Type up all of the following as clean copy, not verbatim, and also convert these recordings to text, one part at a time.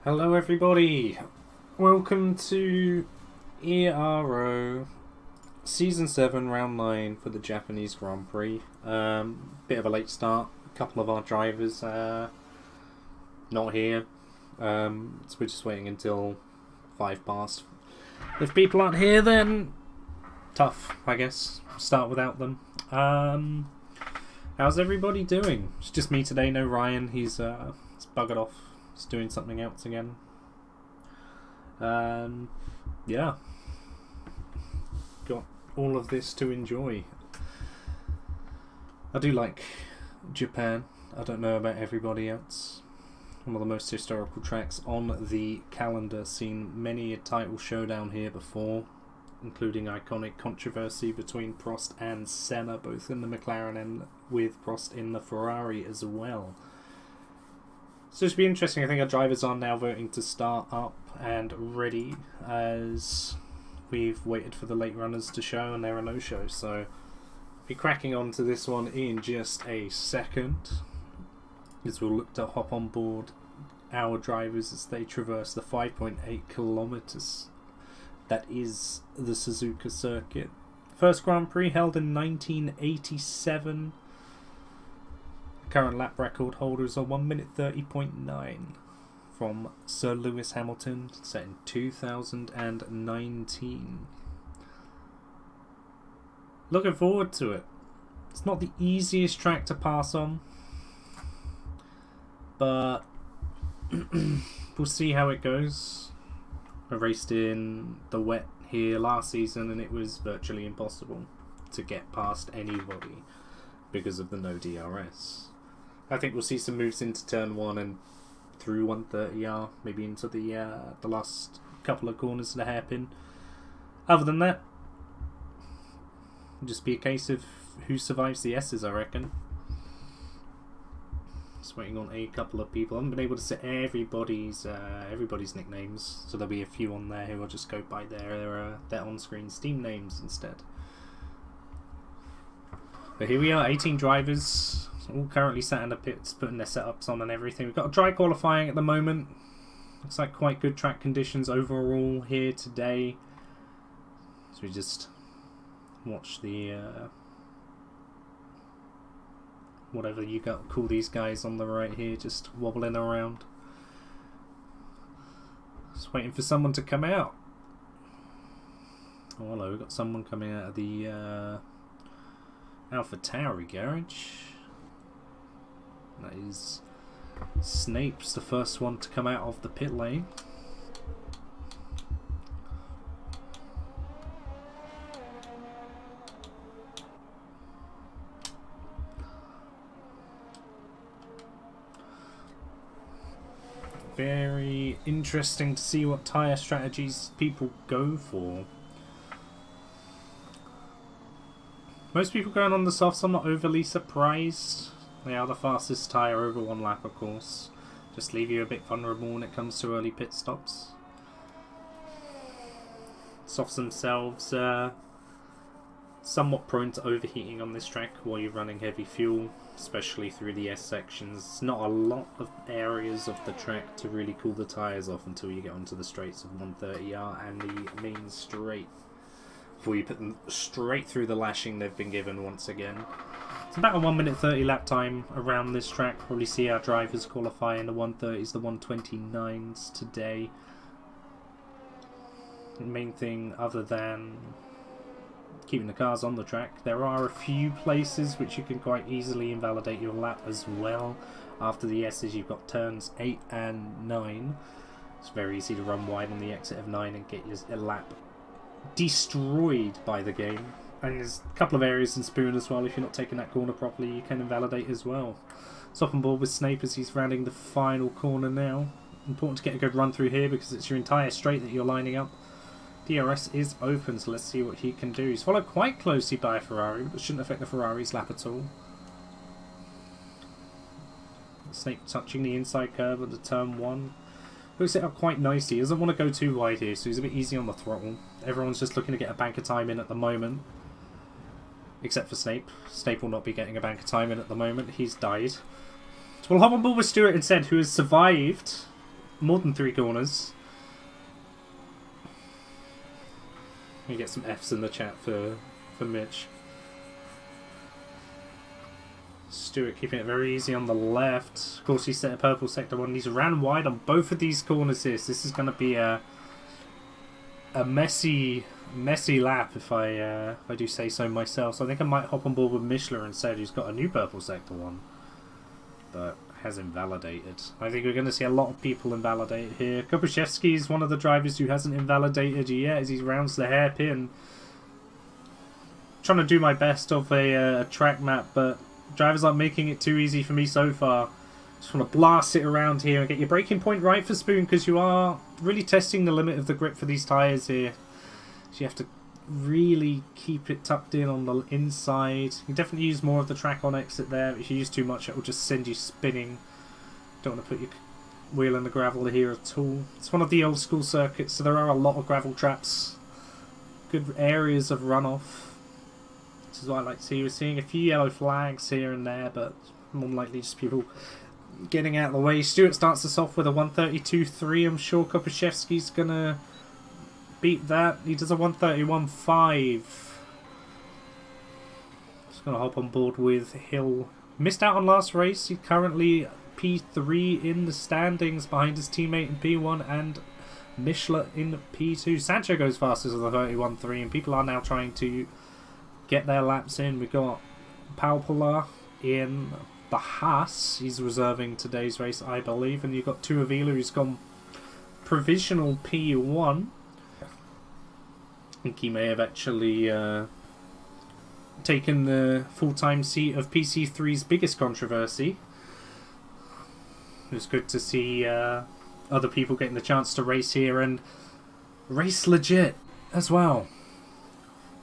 Hello everybody, welcome to Ero Season 7 Round 9 for the Japanese Grand Prix. Bit of a late start, a couple of our drivers not here, so we're just waiting until 5 past. If people aren't here then tough, I guess, start without them. How's everybody doing? It's just me today, no Ryan, he's buggered off. Doing something else again. Yeah, got all of this to enjoy. I do like Japan. I don't know about everybody else. One of the most historical tracks on the calendar. Seen many a title showdown here before, including iconic controversy between Prost and Senna, both in the McLaren and with Prost in the Ferrari as well. So it should be interesting. I think our drivers are now voting to start up and ready, as we've waited for the late runners to show and there are no shows. So be cracking on to this one in just a second, as we'll look to hop on board our drivers as they traverse the 5.8 kilometers that is the Suzuka circuit. First Grand Prix held in 1987. Current lap record holder is a 1 minute 30.9 from Sir Lewis Hamilton, set in 2019. Looking forward to it. It's not the easiest track to pass on, but we'll see how it goes. I raced in the wet here last season and it was virtually impossible to get past anybody because of the no DRS. I think we'll see some moves into turn 1 and through 130R, maybe into the last couple of corners of the hairpin. Other than that, it'll just be a case of who survives the S's, I reckon. Just waiting on a couple of people. I haven't been able to set everybody's nicknames, so there'll be a few on there who I'll just go by their on-screen Steam names instead. But here we are, 18 drivers. All currently sat in the pits, putting their setups on and everything. We've got a dry qualifying at the moment. Looks like quite good track conditions overall here today. So we just watch the whatever you got call these guys on the right here, just wobbling around. Just waiting for someone to come out. Oh hello, we've got someone coming out of the AlphaTauri garage. That is Snape's the first one to come out of the pit lane. Very interesting to see what tyre strategies people go for. Most people going on the softs, I'm not overly surprised. They are the fastest tyre over one lap, of course. Just leave you a bit vulnerable when it comes to early pit stops. Softs themselves somewhat prone to overheating on this track while you're running heavy fuel, especially through the S sections. Not a lot of areas of the track to really cool the tyres off until you get onto the straights of 130R and the main straight, before you put them straight through the lashing they've been given once again. It's about a 1 minute 30 lap time around this track. Probably see our drivers qualify in the 130s, the 129s today. The main thing, other than keeping the cars on the track, there are a few places which you can quite easily invalidate your lap as well. After the S's, you've got turns 8 and 9. It's very easy to run wide on the exit of 9 and get your lap destroyed by the game. And there's a couple of areas in Spoon as well. If you're not taking that corner properly, you can invalidate as well. So up on board with Snape as he's rounding the final corner now. Important to get a good run through here because it's your entire straight that you're lining up. DRS is open, so let's see what he can do. He's followed quite closely by a Ferrari, but shouldn't affect the Ferrari's lap at all. Snape touching the inside curve at the turn 1. Hooks it up quite nicely. He doesn't want to go too wide here, so he's a bit easy on the throttle. Everyone's just looking to get a bank of time in at the moment. Except for Snape. Snape will not be getting a bank of time in at the moment. He's died. So we'll hop on board with Stewart instead, who has survived more than 3 corners. We get some Fs in the chat for Mitch. Stewart keeping it very easy on the left. Of course, he set a purple sector 1. He's ran wide on both of these corners here. So this is going to be a messy lap if I do say so myself. So I think I might hop on board with Mishler instead, who's got a new purple sector 1, but has invalidated. I think we're going to see a lot of people invalidate here. Kopaszewski is one of the drivers who hasn't invalidated yet as he rounds the hairpin. Trying to do my best of a track map, but drivers aren't making it too easy for me so far. Just want to blast it around here and get your braking point right for Spoon, because you are really testing the limit of the grip for these tyres here. So you have to really keep it tucked in on the inside. You can definitely use more of the track on exit there, but if you use too much it will just send you spinning. Don't want to put your wheel in the gravel here at all. It's one of the old school circuits, so there are a lot of gravel traps. Good areas of runoff. This is what I like to see. We're seeing a few yellow flags here and there, but more than likely just people getting out of the way. Stewart starts us off with a 132.3. I'm sure Kopaszewski's going to beat that. He does a 131.5. Just going to hop on board with Hill. Missed out on last race. He's currently P3 in the standings behind his teammate in P1 and Mishler in P2. Sancho goes fastest with a 31.3, and people are now trying to get their laps in. We've got Palpola in the Haas. He's reserving today's race, I believe. And you've got Tuavila, who's gone provisional P1. I think he may have actually taken the full-time seat of PC3's biggest controversy. It was good to see other people getting the chance to race here and race legit as well.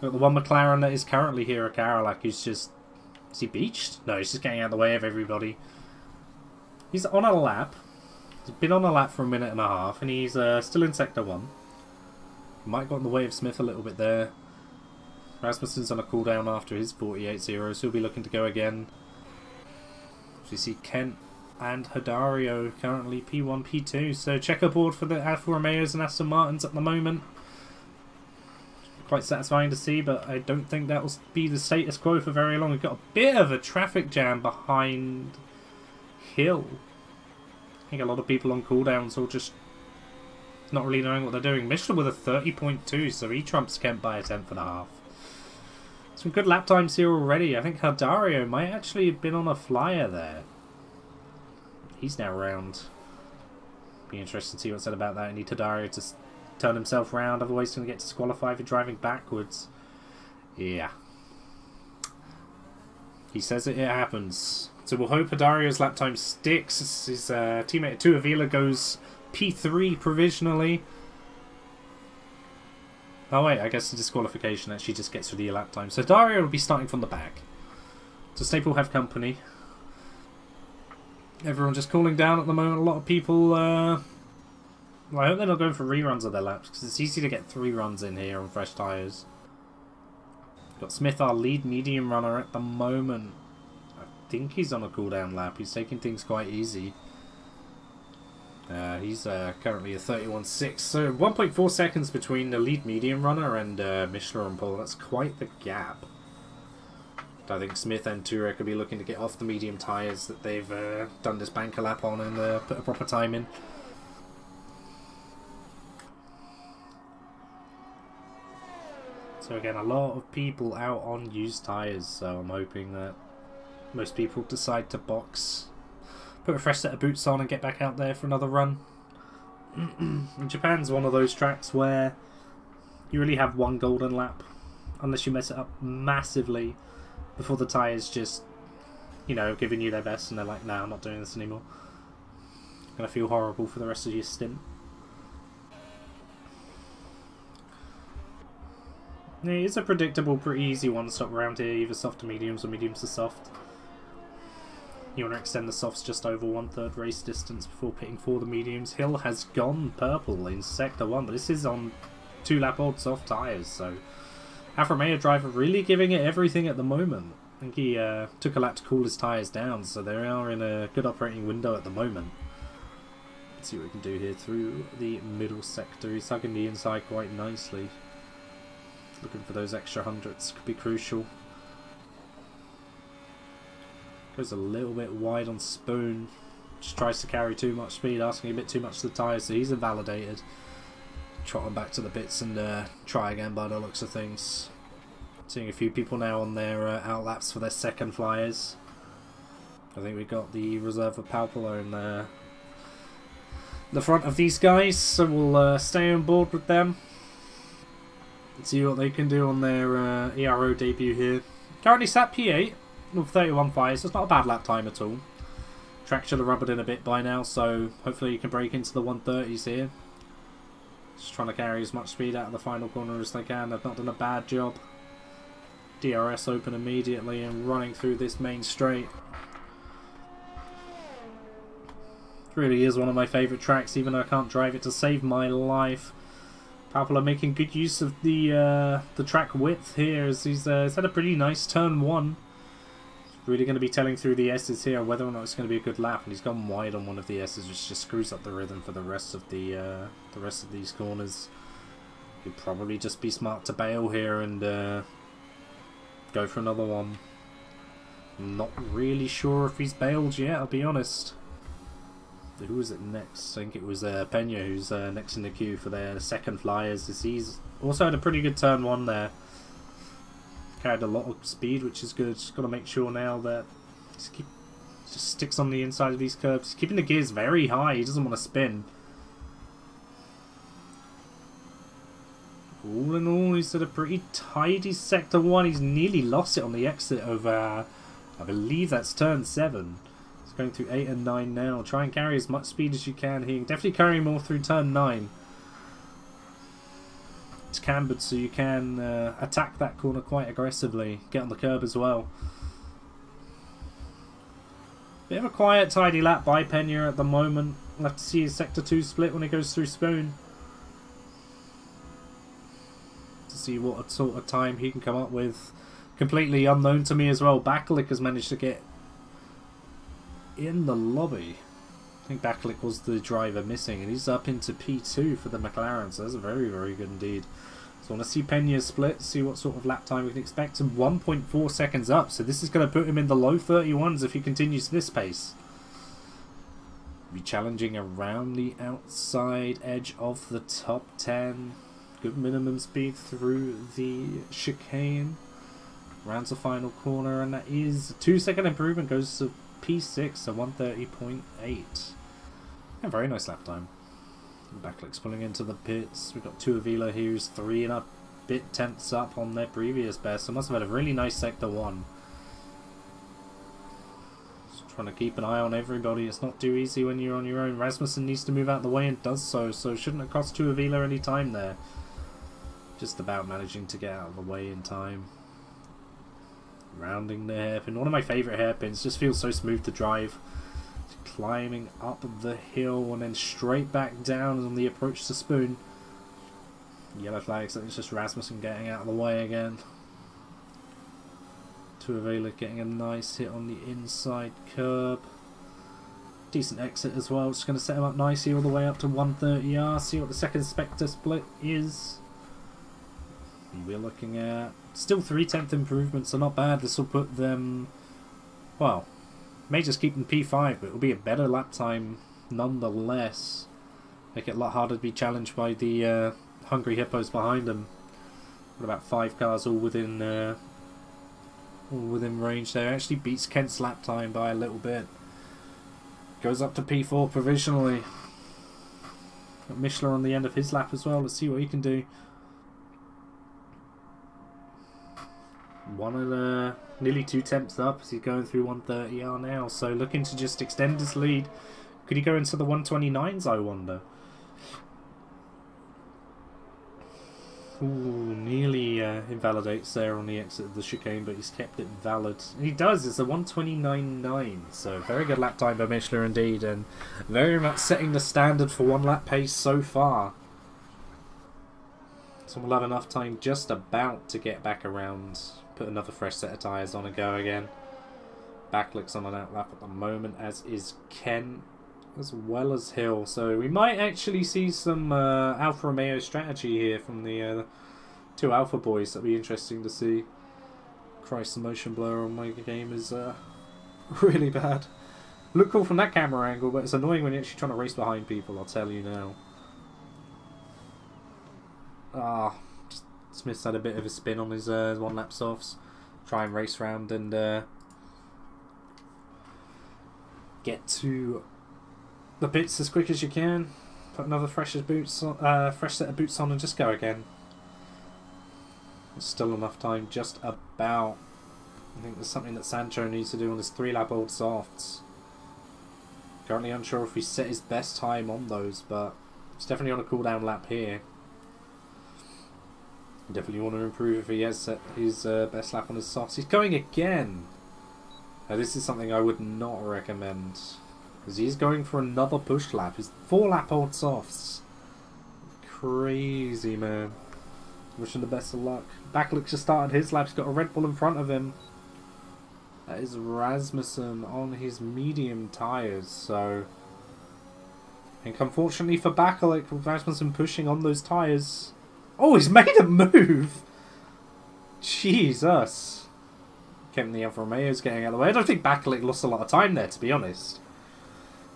Got the one McLaren that is currently here, a Cadillac, who's just... Is he beached? No, he's just getting out of the way of everybody. He's on a lap. He's been on a lap for a minute and a half, and he's still in Sector 1. Might have got in the way of Smith a little bit there. Rasmussen's on a cooldown after his 48-0, so he'll be looking to go again. So you see Kent and Hidario currently P1, P2. So checkerboard for the Alfa Romeos and Aston Martins at the moment. Quite satisfying to see, but I don't think that will be the status quo for very long. We've got a bit of a traffic jam behind Hill. I think a lot of people on cooldowns or just not really knowing what they're doing. Mishler with a 30.2, so he trumps Kent by a 10.5. Some good lap times here already. I think Hidario might actually have been on a flyer there. He's now round. Be interesting to see what's said about that. I need Hidario to turn himself round, otherwise he's going to get disqualified for driving backwards. Yeah. He says it happens. So we'll hope Hidario's lap time sticks. His teammate Tuavila goes P3 provisionally. Oh wait, I guess the disqualification actually just gets through the lap time. So Hidario will be starting from the back. So Snape will have company. Everyone just cooling down at the moment. A lot of people... Well, I hope they're not going for reruns of their laps, because it's easy to get 3 runs in here on fresh tyres. Got Smith, our lead medium runner at the moment. I think he's on a cooldown lap. He's taking things quite easy. He's currently a 31.6, so 1.4 seconds between the lead medium runner and Mishler and Paul. That's quite the gap. I think Smith and Turek could be looking to get off the medium tyres that they've done this banker lap on and put a proper time in. So again, a lot of people out on used tyres, so I'm hoping that most people decide to box, put a fresh set of boots on and get back out there for another run. And Japan's one of those tracks where you really have one golden lap, unless you mess it up massively before the tyres just, you know, giving you their best and they're like, nah, I'm not doing this anymore. Gonna feel horrible for the rest of your stint. It's a predictable, pretty easy one-stop round here, either soft to mediums or mediums to soft. You want to extend the softs just over 1/3 race distance before pitting for the mediums. Hill has gone purple in Sector 1, but this is on 2-lap-old soft tyres, so Alfa Romeo driver really giving it everything at the moment. I think he took a lap to cool his tyres down, so they are in a good operating window at the moment. Let's see what we can do here through the middle sector. He's hugging the inside quite nicely. Looking for those extra hundredths could be crucial. Goes a little bit wide on Spoon. Just tries to carry too much speed, asking a bit too much to the tyres, so he's invalidated. Trotting back to the bits and try again by the looks of things. Seeing a few people now on their outlaps for their second flyers. I think we've got the reserve of Palpolo in the front of these guys, so we'll stay on board with them. See what they can do on their ERO debut here. Currently sat P8 with 31 fires, so it's not a bad lap time at all. Track should have rubbered in a bit by now, so hopefully you can break into the 130s here. Just trying to carry as much speed out of the final corner as they can. They've not done a bad job. DRS open immediately and running through this main straight. It really is one of my favourite tracks, even though I can't drive it to save my life. Palpolo making good use of the track width here, as he's had a pretty nice turn one. Really going to be telling through the S's here whether or not it's going to be a good lap, and he's gone wide on one of the S's, which just screws up the rhythm for the rest of these corners. He'd probably just be smart to bail here and go for another one. I'm not really sure if he's bailed yet, I'll be honest. Who was it next? I think it was Pena who's next in the queue for their second flyers. He's also had a pretty good turn one there. Carried a lot of speed, which is good. Just got to make sure now that just sticks on the inside of these curbs. He's keeping the gears very high. He doesn't want to spin. All in all, he's had a pretty tidy sector one. He's nearly lost it on the exit of, I believe that's turn 7. He's going through 8 and 9 now. Try and carry as much speed as you can here. Definitely carry more through turn 9. It's cambered, so you can attack that corner quite aggressively. Get on the curb as well. Bit of a quiet, tidy lap by Pena at the moment. We'll have to see his sector 2 split when he goes through Spoon. To see what sort of time he can come up with. Completely unknown to me as well. Bakalik has managed to get in the lobby. I think Bakalik was the driver missing, and he's up into P2 for the McLaren, so that's very, very good indeed. So I want to see Pena's split, see what sort of lap time we can expect. 1.4 seconds up, so this is going to put him in the low 31s if he continues this pace. Be challenging around the outside edge of the top 10. Good minimum speed through the chicane. Rounds the final corner, and that is a 2-second improvement, goes to P6, so 130.8. A very nice lap time. Backlick's pulling into the pits. We've got 2 Avila here who's 3 and a bit tenths up on their previous best. So must have had a really nice sector 1. Just trying to keep an eye on everybody. It's not too easy when you're on your own. Rasmussen needs to move out of the way and does so. So shouldn't have cost 2 Avila any time there. Just about managing to get out of the way in time. Rounding the hairpin. One of my favourite hairpins. Just feels so smooth to drive. Climbing up the hill and then straight back down on the approach to Spoon. Yellow flags. I think it's just Rasmussen getting out of the way again. Tuivela getting a nice hit on the inside curb. Decent exit as well. Just going to set him up nicely all the way up to 130R. See what the second Spectre split is. We're looking at still 3/10 improvements, so not bad. This will put them, well, may just keep them P5, but it will be a better lap time nonetheless. Make it a lot harder to be challenged by the hungry hippos behind them. Got about 5 cars all within range there. Actually beats Kent's lap time by a little bit. Goes up to P4 provisionally. Got Mishler on the end of his lap as well. Let's see what he can do. Nearly 2 temps up as he's going through 130R now, so looking to just extend his lead. Could he go into the 129s, I wonder? Ooh, nearly invalidates there on the exit of the chicane, but he's kept it valid. And he does, it's a 129.9, so very good lap time by Mishler indeed, and very much setting the standard for 1 lap pace so far. So we'll have enough time just about to get back around, put another fresh set of tyres on and go again. Backlick's on an outlap at the moment, as is Ken. as well as Hill. So we might actually see some Alfa Romeo strategy here from the two Alpha boys. That'll be interesting to see. Christ, the motion blur on my game is really bad. Look cool from that camera angle, but it's annoying when you're actually trying to race behind people, I'll tell you now. Smith's had a bit of a spin on his one lap softs. Try and race round and get to the pits as quick as you can. Put another fresh set of boots on and just go again. There's still enough time, just about. I think there's something that Sancho needs to do on his 3-lap old softs. Currently unsure if he set his best time on those, but he's definitely on a cooldown lap here. Definitely want to improve if he has set his best lap on his softs. He's going again! Now this is something I would not recommend, because he's going for another push lap. His 4-lap old softs. Crazy, man. Wish him the best of luck. Backlick just started his lap. He's got a Red Bull in front of him. That is Rasmussen on his medium tyres, so... I think unfortunately for Backlick, Rasmussen pushing on those tyres. Oh, he's made a move! Jesus. Keeping the Alfa Romeo's getting out of the way. I don't think Backlick lost a lot of time there, to be honest.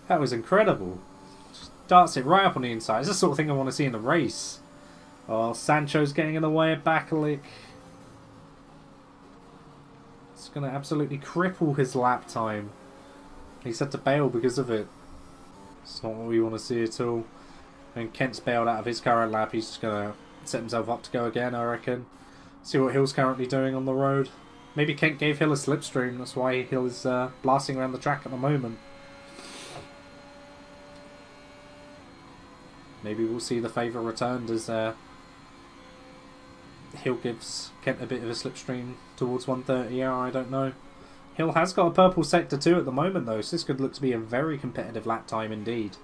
That was incredible. Just darts it right up on the inside. It's the sort of thing I want to see in the race. Oh, Sancho's getting in the way of Backlick. It's going to absolutely cripple his lap time. He's had to bail because of it. It's not what we want to see at all. And Kent's bailed out of his current lap. He's just going to set himself up to go again, I reckon. See what Hill's currently doing on the road. Maybe Kent gave Hill a slipstream. That's why Hill is blasting around the track at the moment. Maybe we'll see the favour returned as Hill gives Kent a bit of a slipstream towards 130. Yeah, I don't know. Hill has got a purple sector too at the moment though, so this could look to be a very competitive lap time indeed.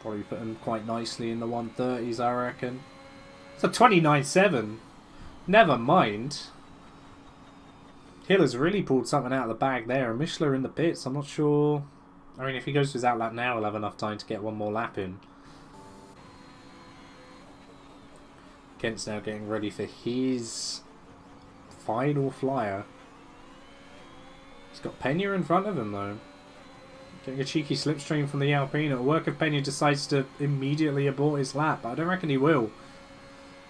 Probably put him quite nicely in the 130s, I reckon. It's a 29.7. Never mind. Hill has really pulled something out of the bag there. And Mishler in the pits, I'm not sure. I mean, if he goes to his out lap now, he'll have enough time to get one more lap in. Kent's now getting ready for his final flyer. He's got Pena in front of him though. Getting a cheeky slipstream from the Alpine. It'll work if Pena decides to immediately abort his lap, but I don't reckon he will.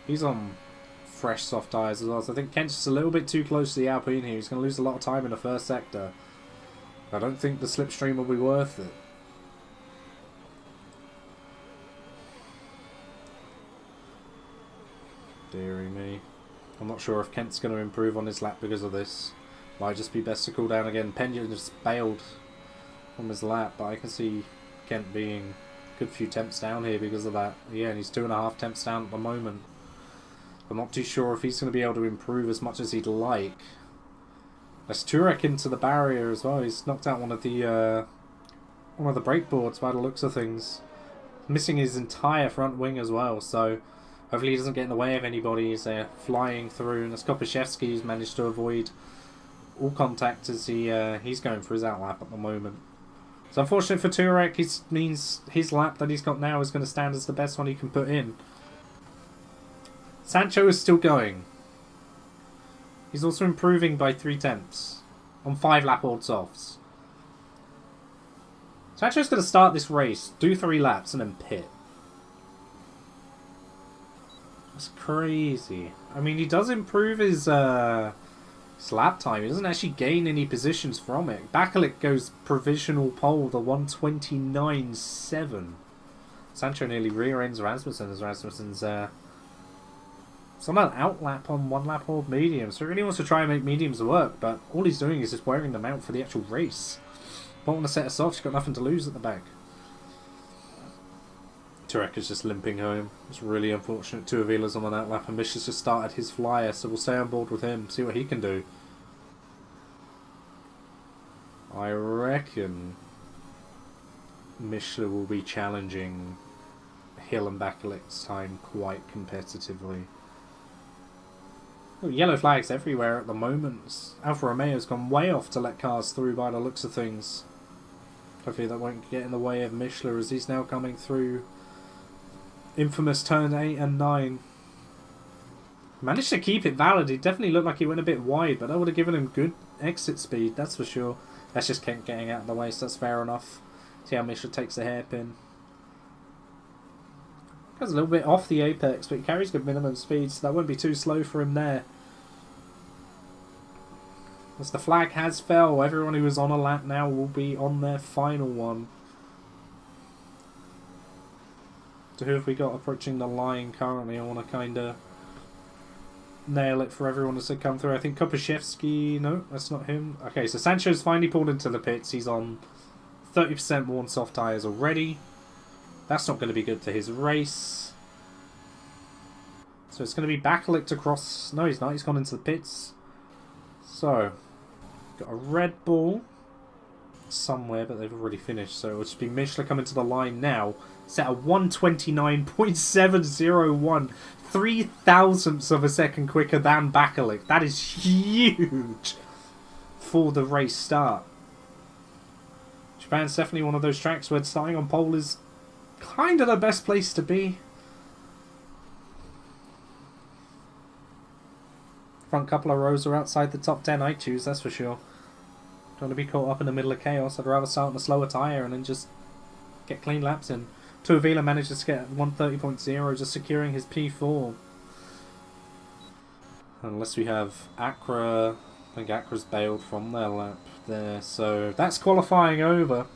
He's on fresh soft tyres as well, so I think Kent's just a little bit too close to the Alpine here. He's going to lose a lot of time in the first sector. I don't think the slipstream will be worth it. Deary me. I'm not sure if Kent's going to improve on his lap because of this. Might just be best to cool down again. Pena just bailed from his lap, but I can see Kent being a good few temps down here because of that. Yeah, and he's 2.5 temps down at the moment. I'm not too sure if he's going to be able to improve as much as he'd like. There's Turek into the barrier as well. He's knocked out one of the brake boards by the looks of things. Missing his entire front wing as well, so hopefully he doesn't get in the way of anybody. He's flying through, and Skopashevsky's managed to avoid all contact as he's going for his outlap at the moment. So unfortunate for Turek, it means his lap that he's got now is going to stand as the best one he can put in. Sancho is still going. He's also improving by 3 tenths on 5-lap old softs. Sancho's going to start this race, do 3 laps, and then pit. That's crazy. I mean, he does improve his lap time. He doesn't actually gain any positions from it. Backlick goes provisional pole, the 129.7. Sancho nearly rear ends Rasmussen as Rasmussen's it's on an outlap on 1-lap old medium, so he really wants to try and make mediums work, but all he's doing is just wearing them out for the actual race. But on a set of softs, he's got nothing to lose at the back. Turek is just limping home. It's really unfortunate. 2 Avila's on an outlap, and Mish has just started his flyer, so we'll stay on board with him, see what he can do. I reckon Mishler will be challenging Hill and Backlick's time quite competitively. Yellow flags everywhere at the moment. Alfa Romeo's gone way off to let cars through by the looks of things. Hopefully that won't get in the way of Mishler as he's now coming through infamous turn 8 and 9. Managed to keep it valid. He definitely looked like he went a bit wide, but that would have given him good exit speed, that's for sure. That's just Kent getting out of the way, so that's fair enough. See how Mishler takes the hairpin. Goes a little bit off the apex, but he carries good minimum speed, so that won't be too slow for him there. As the flag has fell, everyone who is on a lap now will be on their final one. So who have we got approaching the line currently? I want to kind of nail it for everyone as they come through. I think Kopaszewski, no, that's not him. Okay, so Sancho's finally pulled into the pits. He's on 30% worn soft tyres already. That's not going to be good for his race. So it's going to be Bakalik to cross. No, he's not. He's gone into the pits. So, got a Red Bull somewhere, but they've already finished. So it'll just be Mishler coming to the line now. Set at 129.701. 3 thousandths of a second quicker than Bakalik. That is huge for the race start. Japan's definitely one of those tracks where starting on pole is kind of the best place to be. Front couple of rows are outside the top 10 I choose, that's for sure. Don't want to be caught up in the middle of chaos. I'd rather start on a slower tyre and then just get clean laps in. Tuivasa manages to get 130.0, just securing his P4. Unless we have Accra. I think Accra's bailed from their lap there. So that's qualifying over.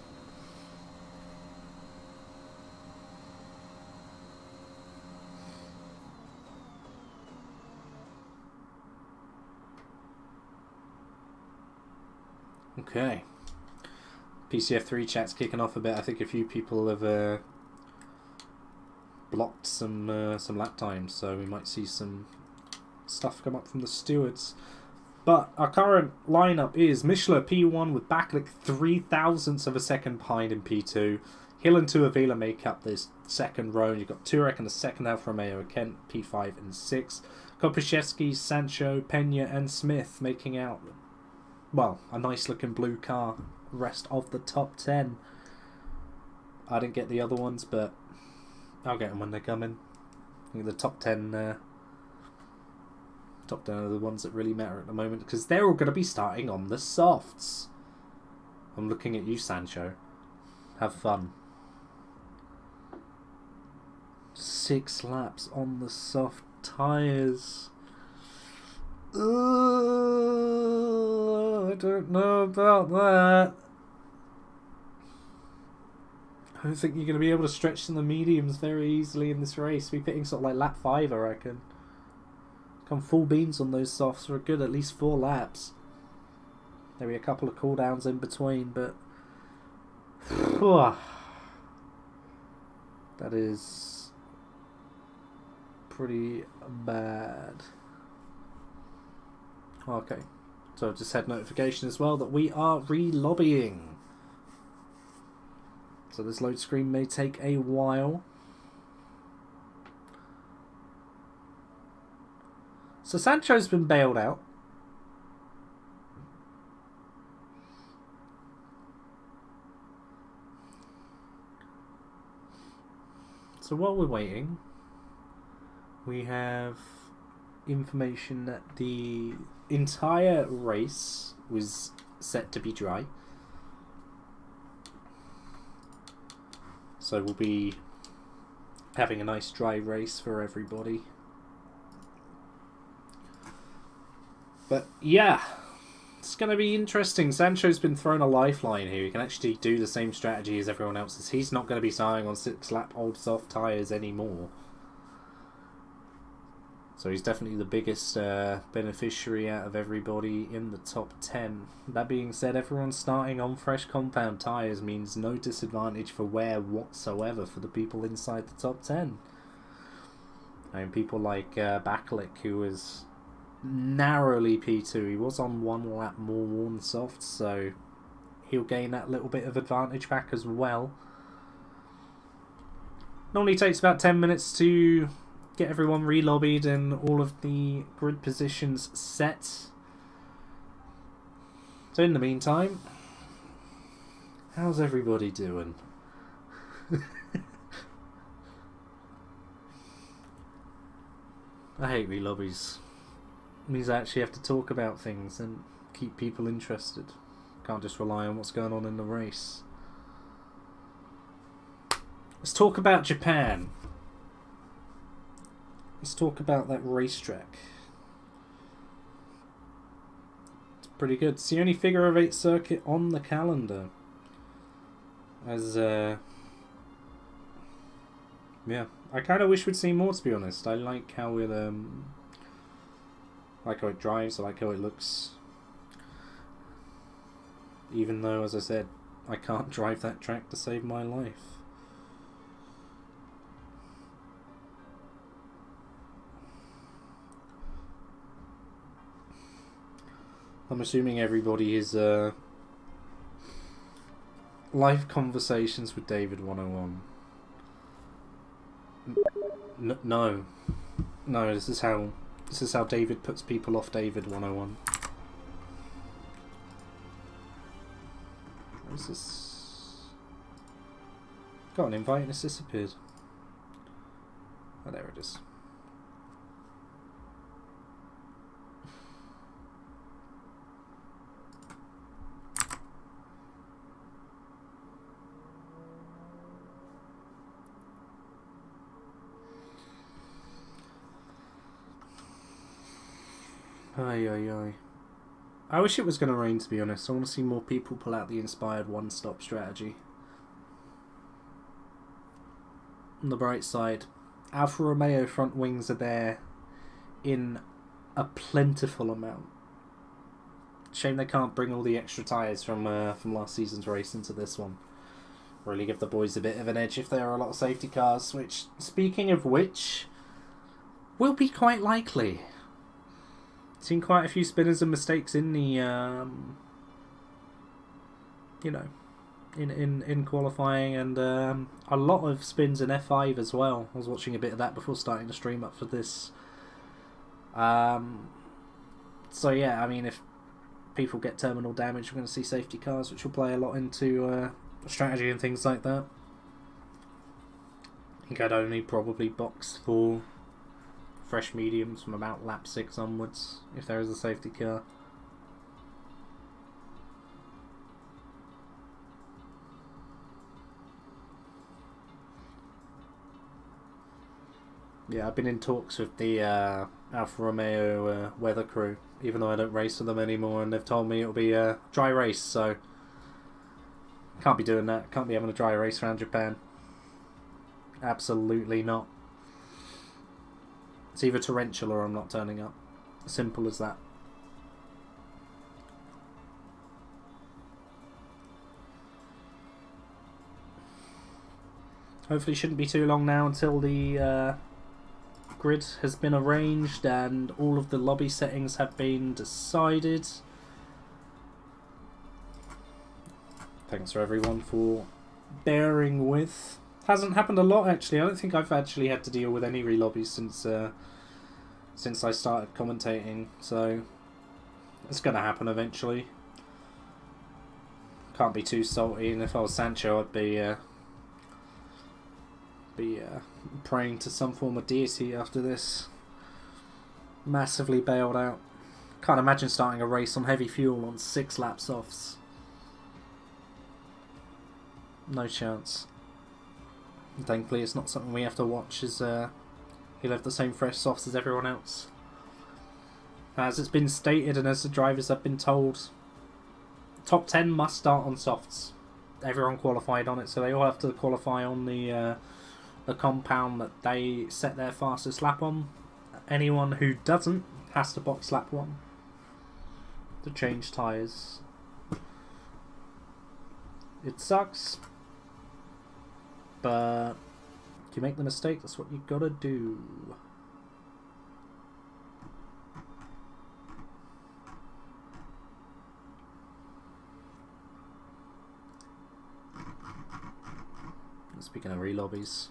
Okay. PC F3 chat's kicking off a bit. I think a few people have blocked some lap times, so we might see some stuff come up from the stewards. But our current lineup is Mishler P1 with Bakalik 3 thousandths of a second behind in P2. Hill and Tuivasa make up this second row. You've got Turek and the second Alfa Romeo, Kent P5 and 6. Kopaszewski, Sancho, Pena and Smith making out, well, a nice looking blue car. Rest of the top 10. I didn't get the other ones, but I'll get them when they come in. I think the top 10 are the ones that really matter at the moment, because they're all going to be starting on the softs. I'm looking at you, Sancho. Have fun. 6 laps on the soft tyres. I don't know about that. I don't think you're going to be able to stretch to the mediums very easily in this race. We're pitting sort of like lap 5, I reckon. Come full beans on those softs for a good at least 4 laps. There'll be a couple of cooldowns in between, but that is pretty bad. Okay, so I've just had notification as well that we are re-lobbying. So this load screen may take a while. So Sancho's been bailed out. So while we're waiting, we have information that the entire race was set to be dry. So we'll be having a nice dry race for everybody. But yeah, it's going to be interesting. Sancho's been thrown a lifeline here. He can actually do the same strategy as everyone else. He's not going to be starting on 6-lap old soft tyres anymore. So he's definitely the biggest beneficiary out of everybody in the top 10. That being said, everyone starting on fresh compound tyres means no disadvantage for wear whatsoever for the people inside the top 10. I mean, people like Bakalik, who was narrowly P2. He was on 1 lap more worn soft, so he'll gain that little bit of advantage back as well. Normally takes about 10 minutes to get everyone re-lobbied and all of the grid positions set. So in the meantime, How's everybody doing? I hate re-lobbies. It means I actually have to talk about things and keep people interested. Can't just rely on what's going on in the race. Let's talk about Japan. Let's talk about that racetrack. It's pretty good. It's the only figure of 8 circuit on the calendar. As yeah, I kind of wish we'd seen more, to be honest. I like how it drives. I like how it looks. Even though, as I said, I can't drive that track to save my life. I'm assuming everybody is live conversations with David 101. No, this is how David puts people off David 101. What is this? Got an invite and it's disappeared. Oh, there it is. Ay. I wish it was going to rain, to be honest. I want to see more people pull out the inspired one-stop strategy. On the bright side, Alfa Romeo front wings are there in a plentiful amount. Shame they can't bring all the extra tyres from last season's race into this one. Really give the boys a bit of an edge if there are a lot of safety cars, which, speaking of which, will be quite likely. Seen quite a few spinners and mistakes in the, in qualifying, and a lot of spins in F5 as well. I was watching a bit of that before starting the stream up for this. So yeah, I mean, if people get terminal damage, we're going to see safety cars, which will play a lot into strategy and things like that. I think I'd only probably box for fresh mediums from about lap 6 onwards, if there is a safety car. Yeah, I've been in talks with the Alfa Romeo weather crew, even though I don't race with them anymore, and they've told me it'll be a dry race, so can't be doing that. Can't be having a dry race around Japan. Absolutely not. It's either torrential or I'm not turning up. Simple as that. Hopefully it shouldn't be too long now until the grid has been arranged and all of the lobby settings have been decided. Thanks for everyone for bearing with. Hasn't happened a lot, actually. I don't think I've actually had to deal with any re-lobbies since I started commentating, so it's going to happen eventually. Can't be too salty, and if I was Sancho, I'd be praying to some form of deity after this. Massively bailed out. Can't imagine starting a race on heavy fuel on 6 lap softs. No chance. Thankfully, it's not something we have to watch, as he'll have the same fresh softs as everyone else. As it's been stated, and as the drivers have been told, top 10 must start on softs. Everyone qualified on it, so they all have to qualify on the compound that they set their fastest lap on. Anyone who doesn't has to box lap 1 to change tyres. It sucks, but if you make the mistake, that's what you gotta do. Speaking of re-lobbies,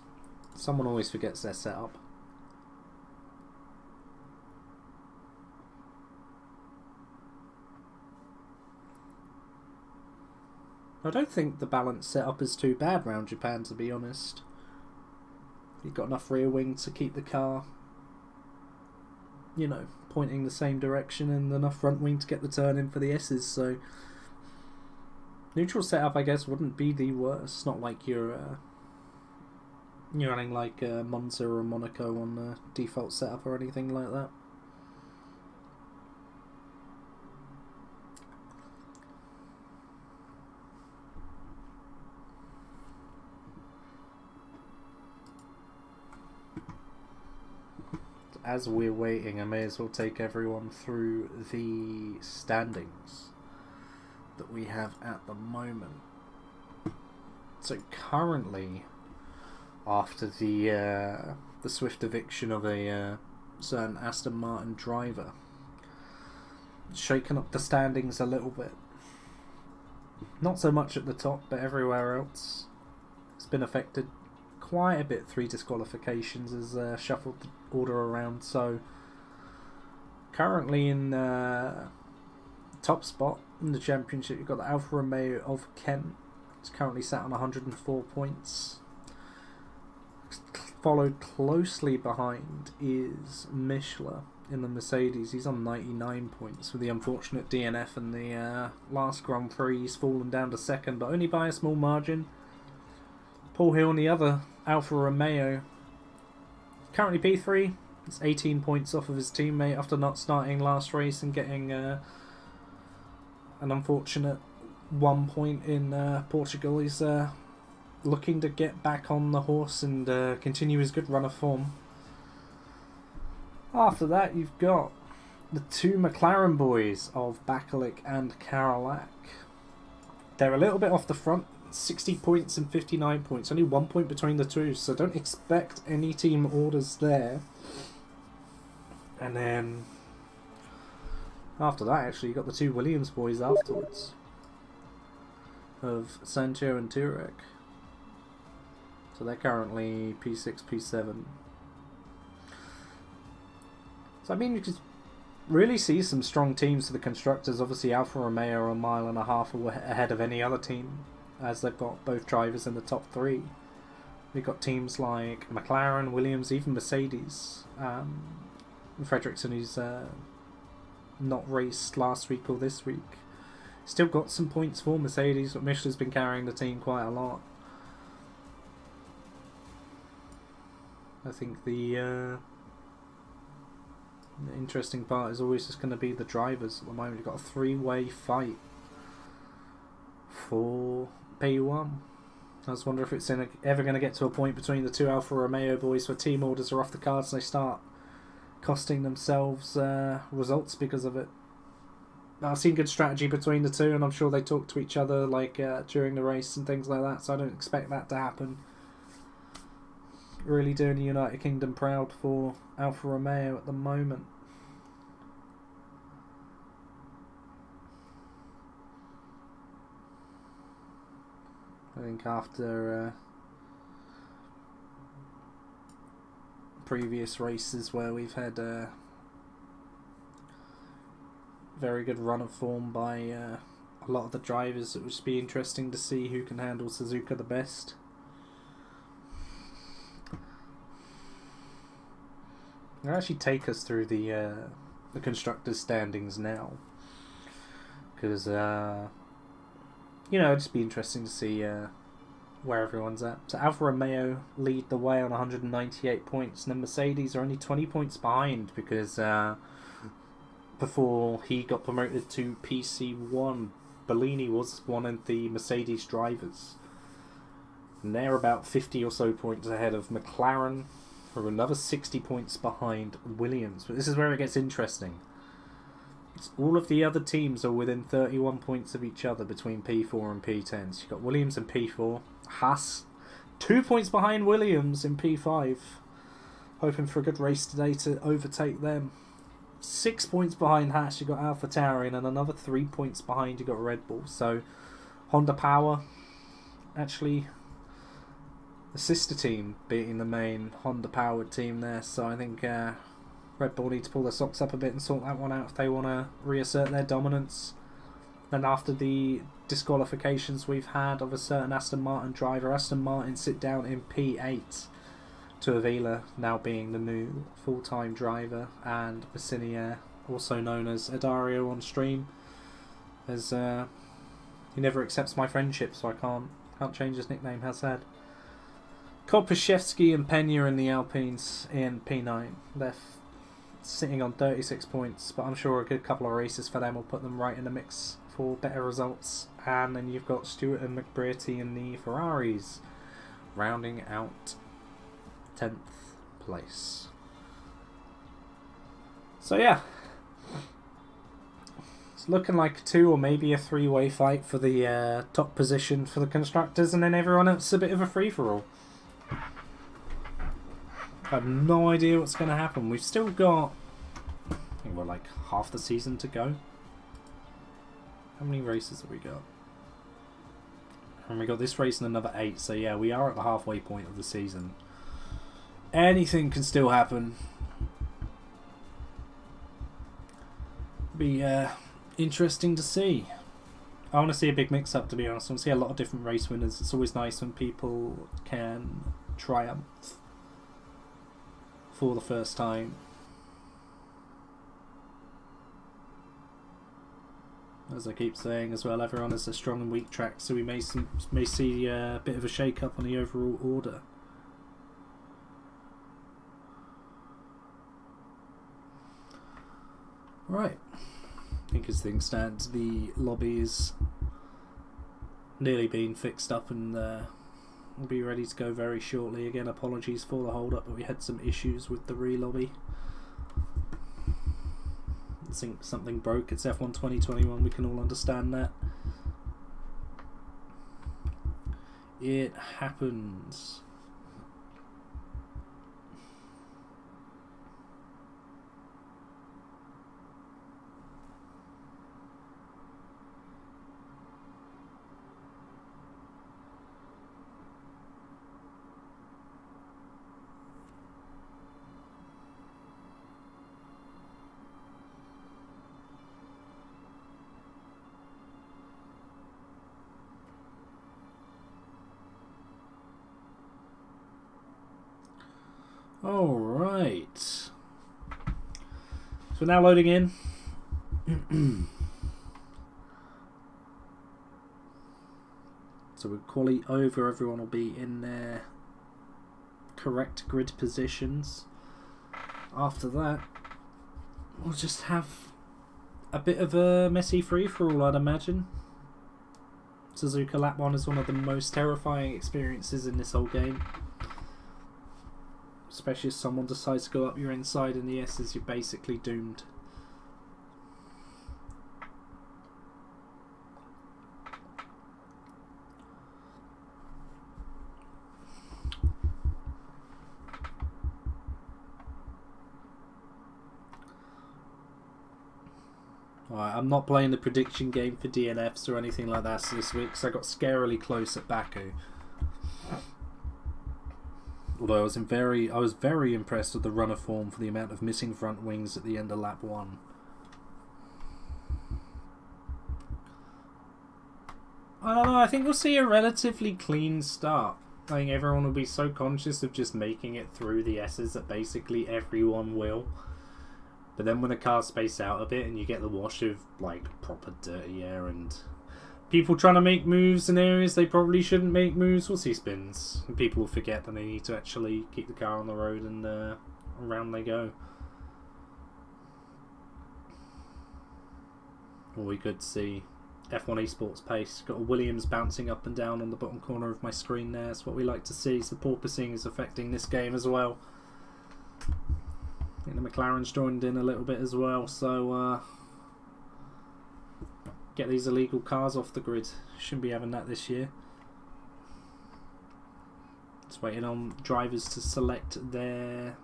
someone always forgets their setup. I don't think the balance setup is too bad round Japan, to be honest. You've got enough rear wing to keep the car, you know, pointing the same direction, and enough front wing to get the turn in for the S's, so neutral setup I guess wouldn't be the worst. Not like you're running like Monza or Monaco on the default setup or anything like that. As we're waiting, I may as well take everyone through the standings that we have at the moment. So currently, after the swift eviction of a certain Aston Martin driver, shaken up the standings a little bit. Not so much at the top, but everywhere else it's been affected quite a bit. 3 disqualifications has shuffled the order around, so currently in top spot in the championship you've got the Alfa Romeo of Kent. It's currently sat on 104 points. Followed closely behind is Michelin in the Mercedes. He's on 99 points with the unfortunate DNF in the last Grand Prix. He's fallen down to second, but only by a small margin. Paul Hill in the other Alfa Romeo, currently P3. It's 18 points off of his teammate after not starting last race and getting an unfortunate 1 point in Portugal. He's looking to get back on the horse and continue his good run of form. After that, you've got the 2 McLaren boys of Bakalik and Karalak. They're a little bit off the front. 60 points and 59 points. Only 1 point between the two, so don't expect any team orders there. And then after that, actually, you got the 2 Williams boys afterwards of Sancho and Turek. So they're currently P6, P7. So I mean, you could really see some strong teams for the constructors. Obviously, Alfa Romeo are a mile and a half ahead of any other team, as they've got both drivers in the top 3. We've got teams like McLaren, Williams, even Mercedes. Fredrickson, who's not raced last week or this week, still got some points for Mercedes, but Michelin's been carrying the team quite a lot. I think the interesting part is always just going to be the drivers. At the moment, you've got a 3-way fight for P1. I just wonder if it's ever going to get to a point between the 2 Alfa Romeo boys where team orders are off the cards and they start costing themselves results because of it. I've seen good strategy between the 2, and I'm sure they talk to each other like during the race and things like that, so I don't expect that to happen. Really doing the United Kingdom proud for Alfa Romeo at the moment. I think after previous races where we've had a very good run of form by a lot of the drivers, it would just be interesting to see who can handle Suzuka the best. I'll actually take us through the constructors' standings now, because you know, it'd just be interesting to see where everyone's at. So Alfa Romeo lead the way on 198 points, and then Mercedes are only 20 points behind because before he got promoted to PC1, Bellini was one of the Mercedes drivers. And they're about 50 or so points ahead of McLaren, who are another 60 points behind Williams. But this is where it gets interesting. All of the other teams are within 31 points of each other between P4 and P10. So you've got Williams in P4. Haas, 2 points behind Williams in P5. Hoping for a good race today to overtake them. 6 points behind Haas, you've got AlphaTauri, and another 3 points behind you've got Red Bull. So Honda Power, actually the sister team beating the main Honda powered team there. So I think Red Bull need to pull their socks up a bit and sort that one out if they want to reassert their dominance Then after the disqualifications we've had of a certain Aston Martin driver, Aston Martin sit down in P8 to Avila now being the new full-time driver, and Bassinier, also known as Adario on stream, as he never accepts my friendship, so I can't change his nickname, has said. Kopaszewski and Pena in the Alpines in P9. They're sitting on 36 points, but I'm sure a good couple of races for them will put them right in the mix for better results. And then you've got Stewart and McBrearty in the Ferraris, rounding out 10th place. So yeah, it's looking like a 2 or maybe a 3-way fight for the top position for the constructors, and then everyone else is a bit of a free-for-all. I have no idea what's going to happen. We've still got, I think we're like half the season to go. How many races have we got? And we got this race and another 8, so yeah, we are at the halfway point of the season. Anything can still happen. Be interesting to see. I want to see a big mix-up, to be honest. I want to see a lot of different race winners. It's always nice when people can triumph for the first time. As I keep saying as well, everyone has a strong and weak track, so we may see a bit of a shake-up on the overall order. Right, I think as things stand, the lobby is nearly being fixed up and we'll be ready to go very shortly. Again, apologies for the hold up, but we had some issues with the re-lobby. I think something broke. It's F1 2021, we can all understand that. It happens. Alright. So we're now loading in. So with quali over, everyone will be in their correct grid positions. After that, we'll just have a bit of a messy free-for-all, I'd imagine. Suzuka Lap 1 is one of the most terrifying experiences in this whole game. Especially if someone decides to go up your inside in the S's, you're basically doomed. Alright, I'm not playing the prediction game for DNFs or anything like that this week because I got scarily close at Baku. Although I was very impressed with the runner form for the amount of missing front wings at the end of lap 1. I don't know, I think we'll see a relatively clean start. I think everyone will be so conscious of just making it through the S's that basically everyone will. But then when the cars space out a bit and you get the wash of like proper dirty air and people trying to make moves in areas they probably shouldn't make moves, we'll see spins. And people will forget that they need to actually keep the car on the road, and around they go. Or we could see F1 Esports pace. Got a Williams bouncing up and down on the bottom corner of my screen there. That's what we like to see. So the porpoising is affecting this game as well. I think the McLaren's joined in a little bit as well, so get these illegal cars off the grid. Shouldn't be having that this year. Just waiting on drivers to select their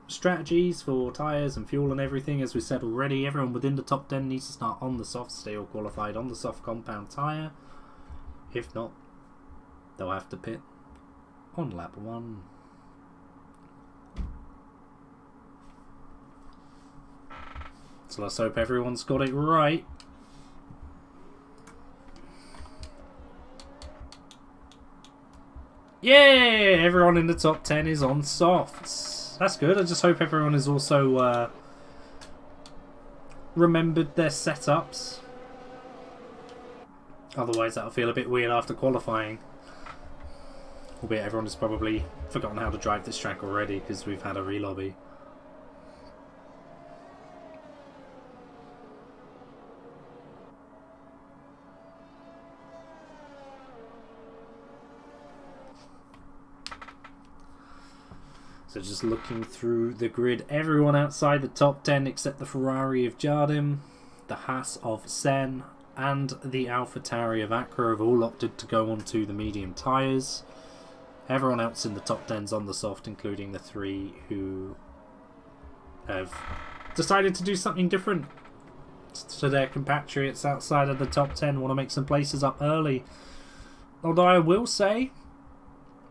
strategies for tyres and fuel and everything. As we said already, everyone within the top 10 needs to start on the soft, stay all qualified on the soft compound tyre. If not, they'll have to pit on lap 1. So let's hope everyone's got it right. Yeah, everyone in the top 10 is on softs. That's good. I just hope everyone has also remembered their setups. Otherwise that'll feel a bit weird after qualifying. Albeit everyone has probably forgotten how to drive this track already because we've had a relobby. So just looking through the grid, everyone outside the top 10 except the Ferrari of Jardim, the Haas of Sen, and the AlphaTauri of Acra have all opted to go onto the medium tyres. Everyone else in the top 10's on the soft, including the 3 who have decided to do something different to their compatriots outside of the top 10, want to make some places up early. Although I will say,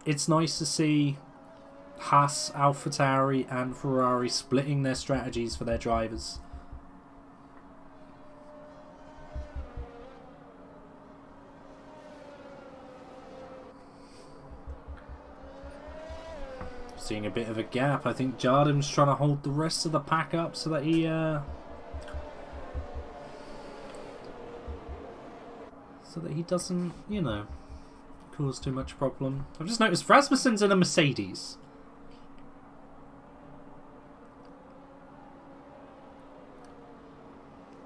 it's nice to see Haas, AlphaTauri and Ferrari splitting their strategies for their drivers. Seeing a bit of a gap. I think Jardim's trying to hold the rest of the pack up so that he doesn't, you know, cause too much problem. I've just noticed Rasmussen's in a Mercedes.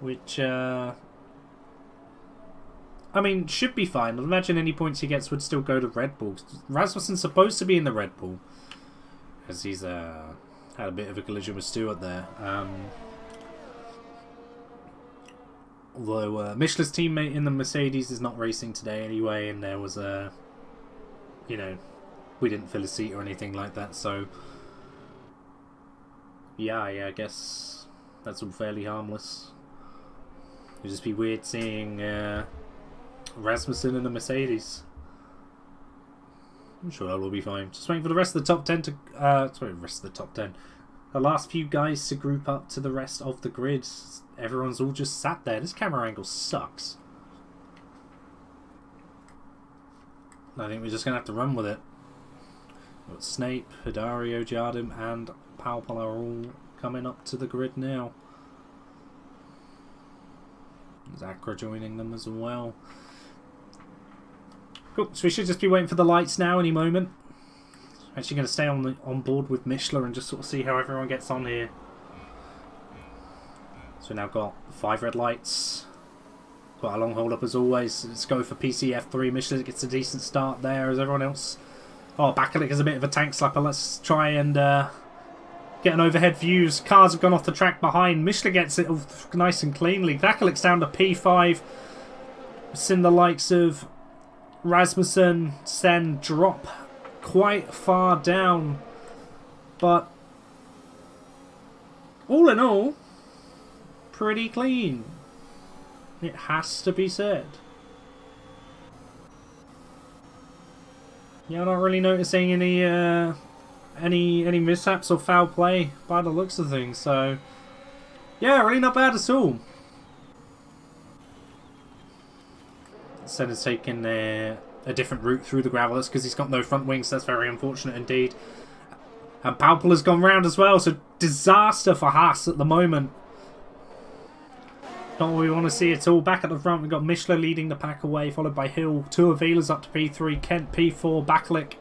Which, I mean, should be fine. I'd imagine any points he gets would still go to Red Bull. Rasmussen's supposed to be in the Red Bull, as he's had a bit of a collision with Stewart there. Although Michelin's teammate in the Mercedes is not racing today anyway, and there was a, you know, we didn't fill a seat or anything like that, so yeah, I guess that's all fairly harmless. It'd just be weird seeing Rasmussen in a Mercedes. I'm sure that will be fine. Just waiting for the rest of the top 10 to... sorry, the rest of the top 10. The last few guys to group up to the rest of the grid. Everyone's all just sat there. This camera angle sucks. I think we're just going to have to run with it. We've got Snape, Hidario, Jardim and Palpal are all coming up to the grid now. There's Acra joining them as well. Cool, so we should just be waiting for the lights now any moment. Actually going to stay on board with Michelin and just sort of see how everyone gets on here. So we've now got 5 red lights. Quite a long hold up as always. Let's go for PC F3. Michelin gets a decent start there as everyone else. Oh, Bakalik is a bit of a tank slapper. Let's try and get an overhead view. Cars have gone off the track behind. Michelin gets it nice and cleanly. Vakalik's down to P5. We've seen the likes of Rasmussen, Sen drop quite far down. But all in all, pretty clean. It has to be said. Yeah, I'm not really noticing any mishaps or foul play by the looks of things, so yeah, really not bad at all. Senna's taken a different route through the gravel. That's because he's got no front wings. That's very unfortunate indeed. And Palpal has gone round as well, so disaster for Haas at the moment. Not what we want to see at all. Back at the front, we've got Michelin leading the pack away, followed by Hill. 2 Avila's up to P3, Kent P4, Bakalik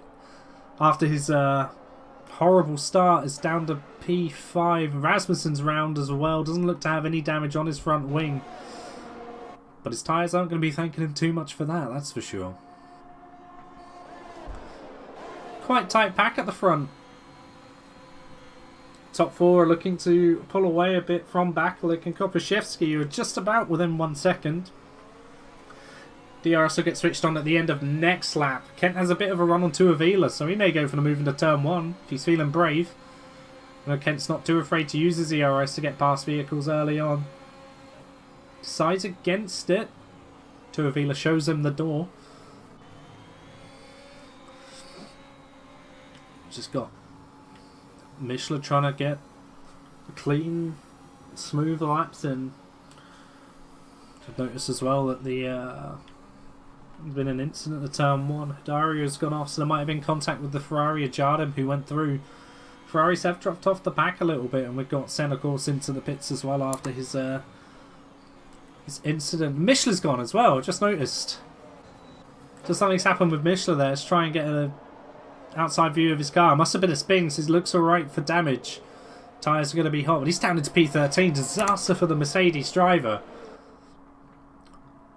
after his horrible start is down to P5. Rasmussen's round as well. Doesn't look to have any damage on his front wing. But his tyres aren't going to be thanking him too much for that, that's for sure. Quite tight pack at the front. Top 4 are looking to pull away a bit from Bakalik and Kopaszewski, who are just about within 1 second. DRS will get switched on at the end of next lap. Kent has a bit of a run on 2 Avila, so he may go for the move into turn 1 if he's feeling brave. Kent's not too afraid to use his ERS to get past vehicles early on. Decides against it. 2 Avila shows him the door. Just got Michelin trying to get clean, smooth laps in. I've noticed as well that the There's been an incident at turn 1. Dario's gone off, so there might have been contact with the Ferrari Jardim who went through. Ferraris have dropped off the back a little bit, and we've got Senna, of course, into the pits as well after his incident. Michelin's gone as well, just noticed. So something's happened with Michelin there. Let's try and get an outside view of his car. Must have been a spin, so it looks alright for damage. Tyres are going to be hot, but he's down into P13. Disaster for the Mercedes driver.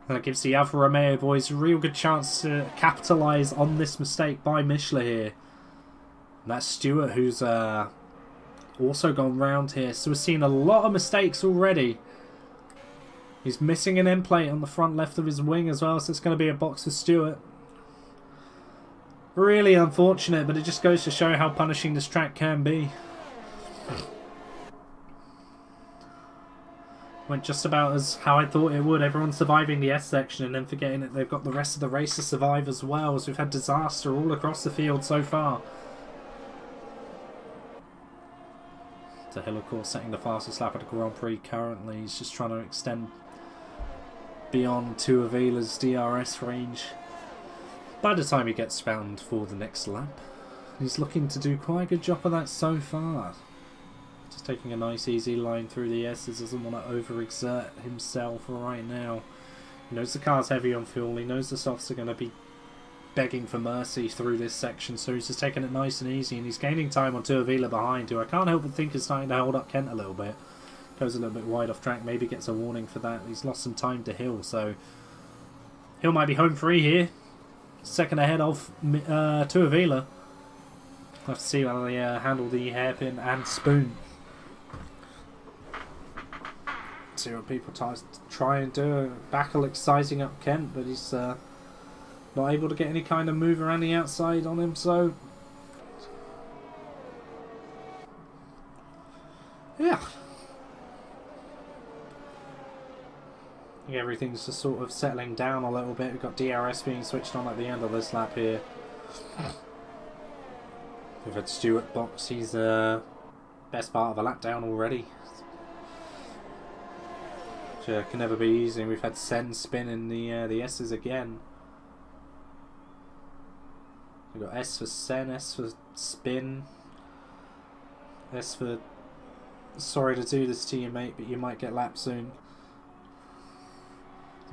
And that gives the Alfa Romeo boys a real good chance to capitalise on this mistake by Michelin here. And that's Stewart who's also gone round here. So we're seeing a lot of mistakes already. He's missing an end plate on the front left of his wing as well, so it's going to be a box for Stewart. Really unfortunate, but it just goes to show how punishing this track can be. Went just about as how I thought it would. Everyone surviving the S section and then forgetting that they've got the rest of the race to survive as well, as we've had disaster all across the field so far. To Hill, of course, setting the fastest lap at the Grand Prix currently. He's just trying to extend beyond Tuavila's DRS range by the time he gets found for the next lap. He's looking to do quite a good job of that so far. Just taking a nice easy line through the S's, doesn't want to overexert himself right now. He knows the car's heavy on fuel, he knows the softs are going to be begging for mercy through this section, so he's just taking it nice and easy, and he's gaining time on Tuavila behind, who I can't help but think is starting to hold up Kent a little bit. Goes a little bit wide off track, maybe gets a warning for that. He's lost some time to Hill, so Hill might be home free here. Second ahead of Tuavila. We'll have to see how they handle the hairpin and spoon. See what people try and do. Bakalik sizing up Kent, but he's not able to get any kind of move around the outside on him, so yeah. I think everything's just sort of settling down a little bit. We've got DRS being switched on at the end of this lap here. We've had Stewart box. He's best part of a lap down already. Which can never be easy. We've had Sen spin in the S's again. We've got S for Sen, S for spin, S for sorry to do this to you, mate, but you might get lapped soon.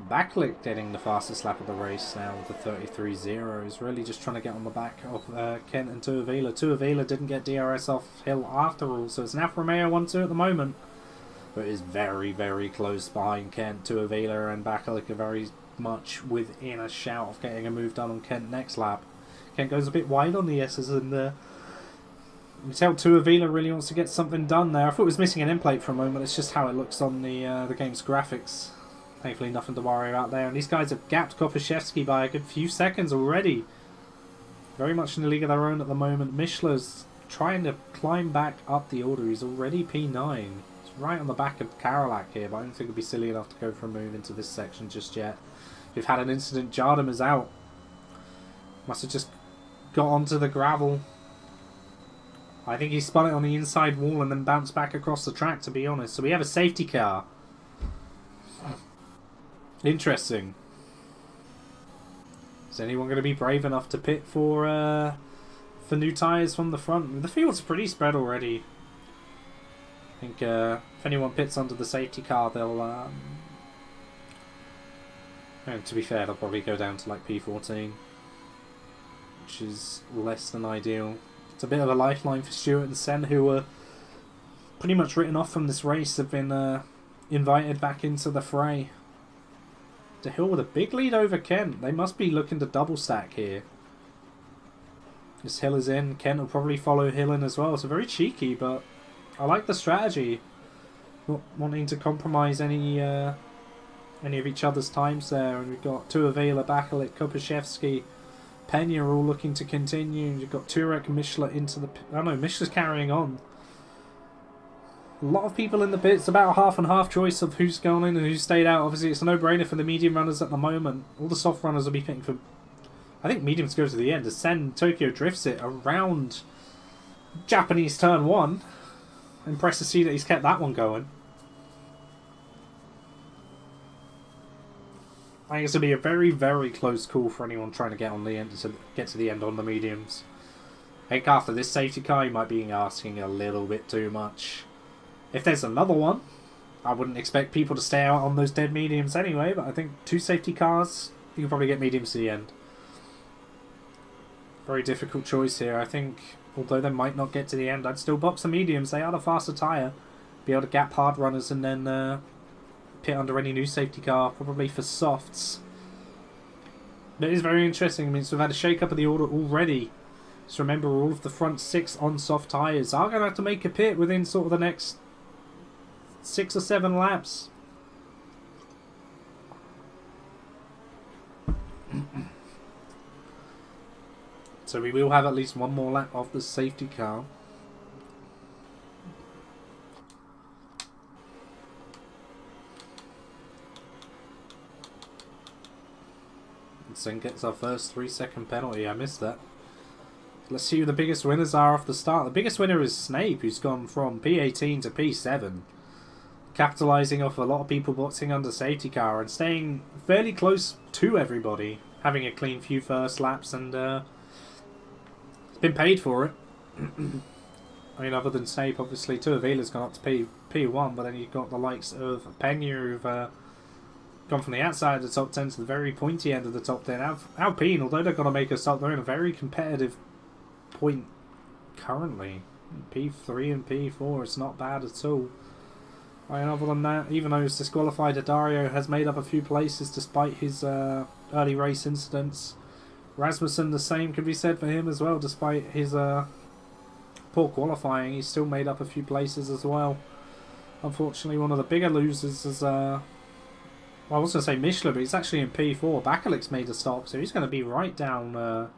Backlick getting the fastest lap of the race now with the 33.0. He's really just trying to get on the back of Kent and Tuavila. Tuavila didn't get DRS off Hill after all, so it's an Alfa Romeo 1-2 at the moment. But it is very, very close behind Kent. Tuavila and Backlick are very much within a shout of getting a move done on Kent next lap. Kent goes a bit wide on the S's, and you can tell Tuavila really wants to get something done there. I thought it was missing an end plate for a moment. It's just how it looks on the game's graphics. Thankfully nothing to worry about there. And these guys have gapped Kopaszewski by a good few seconds already. Very much in a league of their own at the moment. Michelin's trying to climb back up the order. He's already P9. He's right on the back of Karolak here, but I don't think it'd be silly enough to go for a move into this section just yet. We've had an incident. Jardim is out. Must have just got onto the gravel. I think he spun it on the inside wall and then bounced back across the track, to be honest. So we have a safety car. Interesting. Is anyone going to be brave enough to pit for new tyres from the front? The field's pretty spread already. I think if anyone pits under the safety car, they'll... and to be fair, they'll probably go down to like P14. Which is less than ideal. It's a bit of a lifeline for Stewart and Sen, who were pretty much written off from this race. Have been invited back into the fray. De Hill with a big lead over Kent. They must be looking to double stack here. This Hill is in. Kent will probably follow Hill in as well. So very cheeky, but I like the strategy. Not wanting to compromise any of each other's times there. And we've got Tuavila, Backlick, Kopaszewski, Pena are all looking to continue. You've got Turek, Michelin into the... Oh no, Michelin's carrying on. A lot of people in the pits, about a half and half choice of who's gone in and who's stayed out. Obviously, it's a no-brainer for the medium runners at the moment. All the soft runners will be pitting for... I think mediums go to the end. As Sen Tokyo drifts it around Japanese turn 1. Impressed to see that he's kept that one going. I think it's going to be a very, very close call for anyone trying to get on the end to get to the end on the mediums. I think after this safety car, you might be asking a little bit too much. If there's another one, I wouldn't expect people to stay out on those dead mediums anyway, but I think 2 safety cars, you can probably get mediums to the end. Very difficult choice here. I think, although they might not get to the end, I'd still box the mediums. They are the faster tyre. Be able to gap hard runners and then pit under any new safety car, probably for softs. But it is very interesting. I mean, so we've had a shake-up of the order already. So remember, all of the front 6 on soft tyres are going to have to make a pit within sort of the next 6 or 7 laps. So we will have at least one more lap of the safety car. And Sen gets our first 3-second penalty. I missed that. Let's see who the biggest winners are off the start. The biggest winner is Snape, who's gone from P18 to P7. Capitalising off a lot of people boxing under safety car and staying fairly close to everybody. Having a clean few first laps and been paid for it. I mean, other than Snape, obviously, Tuavila's gone up to P1, but then you've got the likes of Pena who've gone from the outside of the top 10 to the very pointy end of the top 10. Alpine, although they're going to make a stop, they're in a very competitive point currently. P3 and P4, it's not bad at all. I mean, other than that, even though he's disqualified, Dario has made up a few places despite his early race incidents. Rasmussen, the same could be said for him as well, despite his poor qualifying. He's still made up a few places as well. Unfortunately, one of the bigger losers is, well, I was going to say Michelin, but he's actually in P4. Bakalik's made a stop, so he's going to be right down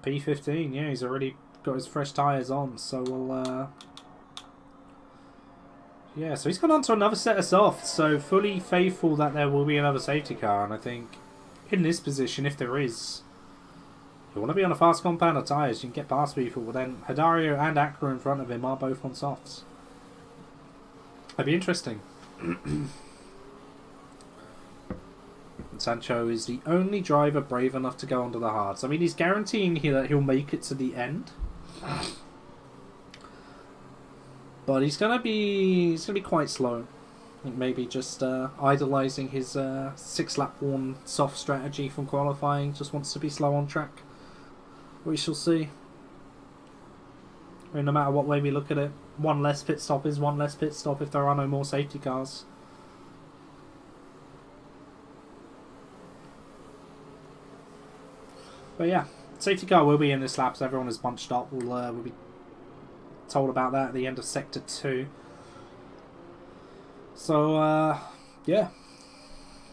P15. Yeah, he's already got his fresh tyres on, so we'll... yeah, so he's gone on to another set of softs, so fully faithful that there will be another safety car, and I think in this position, if there is, you want to be on a fast compound of tyres, you can get past people, but then Hidario and Acra in front of him are both on softs. That'd be interesting. And Sancho is the only driver brave enough to go onto the hards. I mean, he's guaranteeing here that he'll make it to the end. But he's gonna be quite slow. I think maybe just idolising his 6-lap worn soft strategy from qualifying. Just wants to be slow on track. We shall see. I mean, no matter what way we look at it, one less pit stop is one less pit stop if there are no more safety cars. But yeah, safety car will be in this lap, so everyone is bunched up. We'll be told about that at the end of Sector 2. So, yeah.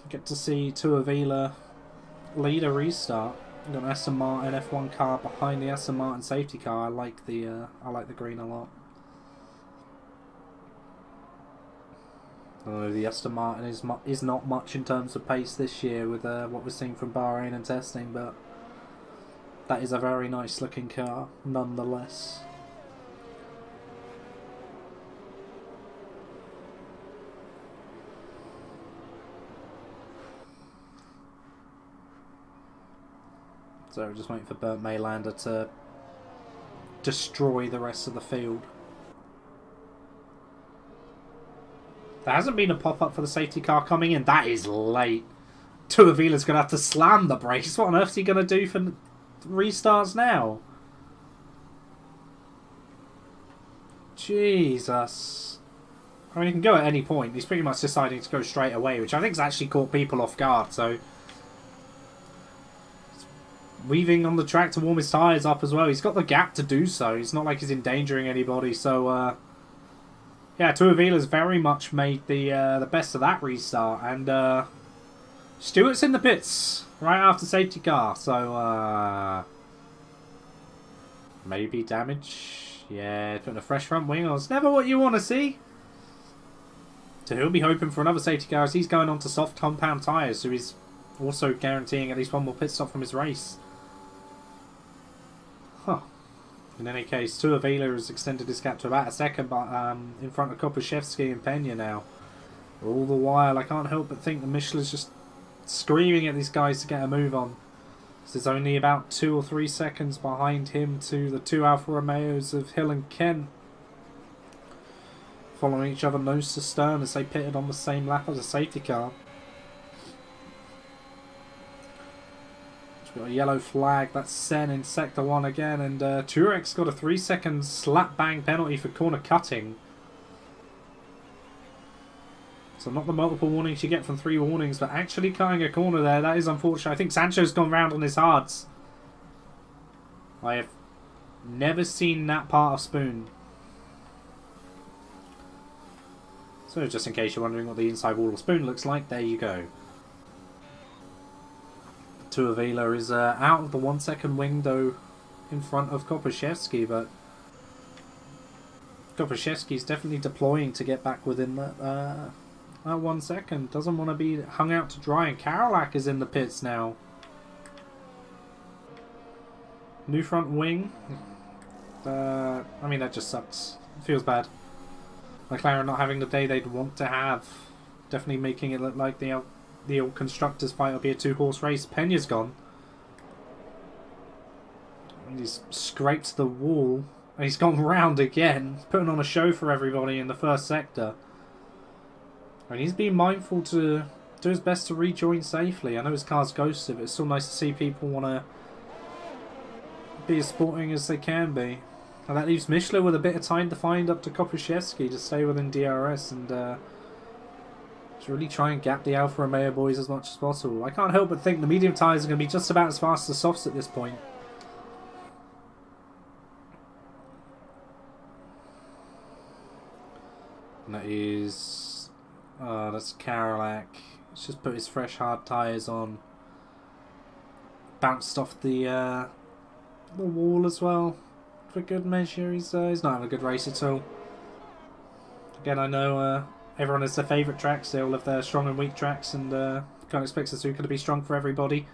Get to see Tuavila lead a restart. We've got an Aston Martin F1 car behind the Aston Martin safety car. I like the green a lot. Although the Aston Martin is not much in terms of pace this year with what we're seeing from Bahrain and testing, but that is a very nice looking car nonetheless. So we're just waiting for Bernd Maylander to destroy the rest of the field. There hasn't been a pop-up for the safety car coming in. That is late. Tuavila's going to have to slam the brakes. What on earth is he going to do for restarts now? Jesus. I mean, he can go at any point. He's pretty much deciding to go straight away, which I think has actually caught people off guard. So, weaving on the track to warm his tyres up as well. He's got the gap to do so. It's not like he's endangering anybody. So, yeah, Tuavila's very much made the best of that restart. And Stewart's in the pits right after safety car. So, maybe damage. Yeah, putting a fresh front wing on. It's never what you want to see. So he'll be hoping for another safety car as he's going on to soft compound tyres. So he's also guaranteeing at least one more pit stop from his race. Huh. In any case, Tuavila has extended his gap to about a second, but in front of Kopaszewski and Pena now. All the while, I can't help but think the Michelin's just screaming at these guys to get a move on. There's only about 2 or 3 seconds behind him to the 2 Alfa Romeos of Hill and Kent, following each other nose to stern as they pitted on the same lap as a safety car. We've got a yellow flag. That's Sen in Sector 1 again, and Turek's got a 3-second slap bang penalty for corner cutting. So not the multiple warnings you get from 3 warnings, but actually cutting a corner there, that is unfortunate. I think Sancho's gone round on his hards. I have never seen that part of Spoon. So just in case you're wondering what the inside wall of Spoon looks like, there you go. Tuivasa is out of the 1-second window in front of Kopaszewski, but Kopaszewski's definitely deploying to get back within that 1 second. Doesn't want to be hung out to dry, and Karolak is in the pits now. New front wing. I mean, that just sucks. It feels bad. McLaren not having the day they'd want to have. Definitely making it look like the old constructors fight will be a 2-horse race. Peña's gone. And he's scraped the wall. And he's gone round again. He's putting on a show for everybody in the first sector. And he's been mindful to do his best to rejoin safely. I know his car's ghosted, but it's still nice to see people want to be as sporting as they can be. And that leaves Michelin with a bit of time to find up to Kopaszewski to stay within DRS and to really try and gap the Alfa Romeo boys as much as possible. I can't help but think the medium tyres are going to be just about as fast as the softs at this point. And that is... that's Karolak. He's just put his fresh hard tyres on. Bounced off the wall as well. For good measure, he's not having a good race at all. Again, I know everyone has their favourite tracks. They all have their strong and weak tracks, and can't expect Suzuka to be strong for everybody.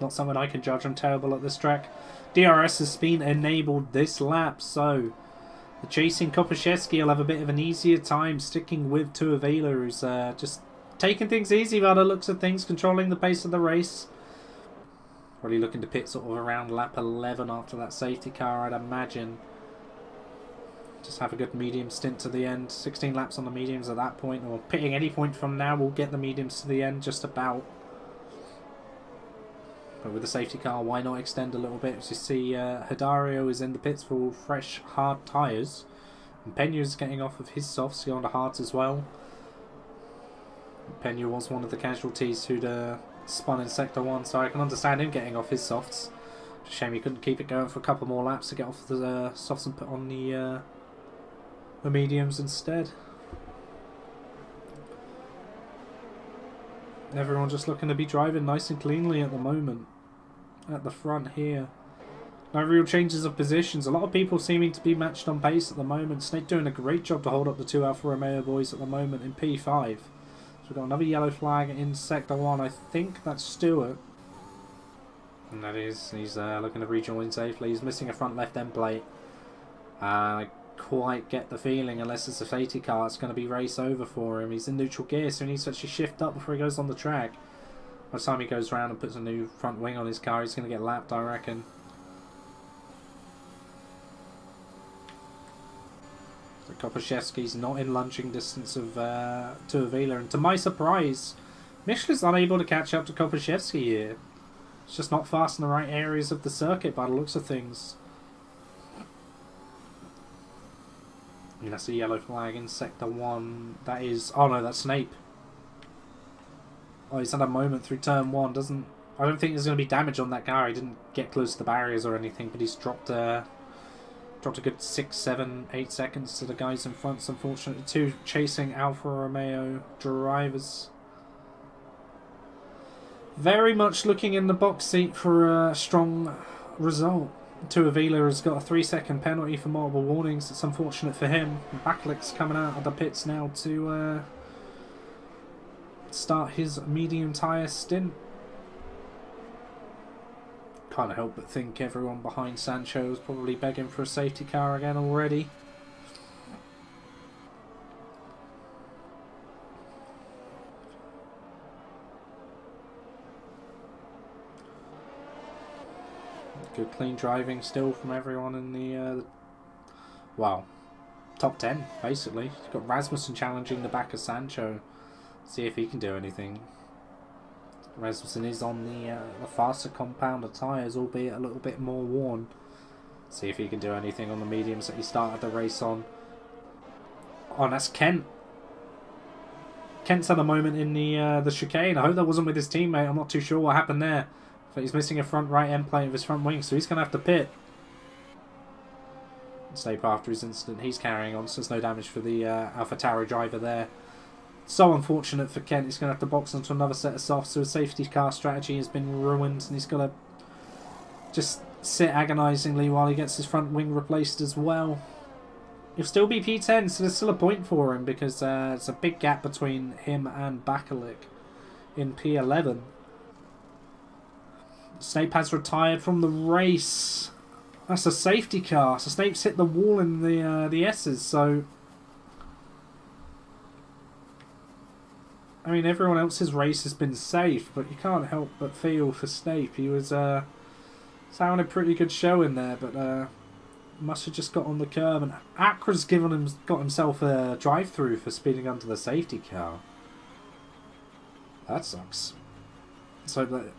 Not something I can judge. I'm terrible at this track. DRS has been enabled this lap, so the chasing Kopaszewski will have a bit of an easier time sticking with Tuivasa, who's just taking things easy by the looks of things, controlling the pace of the race. Probably looking to pit sort of around lap 11 after that safety car, I'd imagine. Just have a good medium stint to the end. 16 laps on the mediums at that point, or pitting any point from now will get the mediums to the end just about. But with the safety car, why not extend a little bit? As you see, Hidario is in the pits for fresh, hard tyres. And Peña's getting off of his softs, going to hards as well. Peña was one of the casualties who'd spun in Sector 1, so I can understand him getting off his softs. It's a shame he couldn't keep it going for a couple more laps to get off the softs and put on the mediums instead. Everyone just looking to be driving nice and cleanly at the moment. At the front here. No real changes of positions. A lot of people seeming to be matched on pace at the moment. Snake doing a great job to hold up the 2 Alfa Romeo boys at the moment in P5. So we've got another yellow flag in Sector 1. I think that's Stewart. And that is, he's looking to rejoin safely. He's missing a front left end plate. I quite get the feeling, unless it's a safety car, it's going to be race over for him. He's in neutral gear, so he needs to actually shift up before he goes on the track. By the time he goes round and puts a new front wing on his car, he's going to get lapped, I reckon. So Kopaszewski's not in lunging distance of Tuivasa, and to my surprise, Michelin's unable to catch up to Kopaszewski here. It's just not fast in the right areas of the circuit by the looks of things. I mean, that's a yellow flag in Sector 1. That is... oh no, that's Snape. Oh, he's had a moment through Turn 1. I don't think there's going to be damage on that car. He didn't get close to the barriers or anything, but he's dropped a good 6, 7, 8 seconds to the guys in front. Unfortunately, 2 chasing Alfa Romeo drivers. Very much looking in the box seat for a strong result. Tuivasa has got a 3-second penalty for multiple warnings. It's unfortunate for him. Backlick's coming out of the pits now to start his medium tyre stint. Can't help but think everyone behind Sancho is probably begging for a safety car again already. Good clean driving still from everyone in the well, top 10 basically. You've got Rasmussen challenging the back of Sancho. See if he can do anything. Rasmussen is on the faster compounder tyres, albeit a little bit more worn. See if he can do anything on the mediums that he started the race on. Oh, and that's Kent. Kent's had a moment in the chicane. I hope that wasn't with his teammate. I'm not too sure what happened there. But he's missing a front right end plate of his front wing, so he's going to have to pit. Snape after his incident, he's carrying on, so there's no damage for the AlphaTauri driver there. So unfortunate for Kent, he's going to have to box onto another set of softs, so his safety car strategy has been ruined, and he's got to just sit agonisingly while he gets his front wing replaced as well. He'll still be P10, so there's still a point for him, because there's a big gap between him and Bakalik in P11. Snape has retired from the race. That's a safety car. So Snape's hit the wall in the S's. So I mean, everyone else's race has been safe, but you can't help but feel for Snape. He was having a pretty good show in there, but must have just got on the curb. And Akra's got himself a drive-through for speeding under the safety car. That sucks. So that.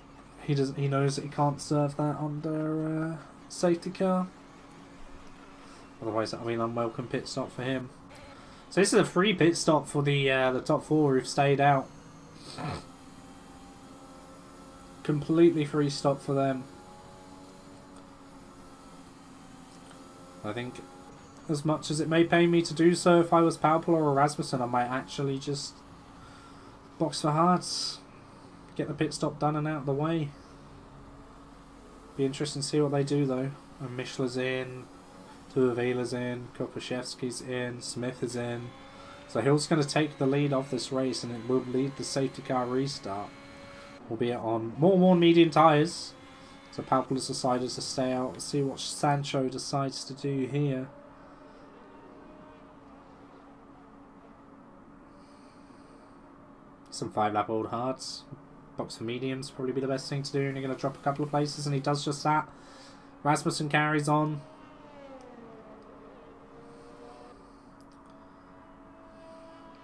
He knows that he can't serve that under safety car. Otherwise, that'll be an unwelcome pit stop for him. So this is a free pit stop for the top four who've stayed out. Completely free stop for them. I think, as much as it may pain me to do so, if I was Palpal or Rasmussen, I might actually just box for hearts. Get the pit stop done and out of the way. Be interesting to see what they do though. And Michela's in, Tuavila's in, Kokoszewski's in, Smith is in. So Hill's going to take the lead of this race, and it will lead the safety car restart. Albeit on more worn medium tyres. So Palpal has decided to stay out. Let's see what Sancho decides to do here. Some 5-lap old hards. Box for mediums probably be the best thing to do, and you're going to drop a couple of places, and he does just that. Rasmussen carries on.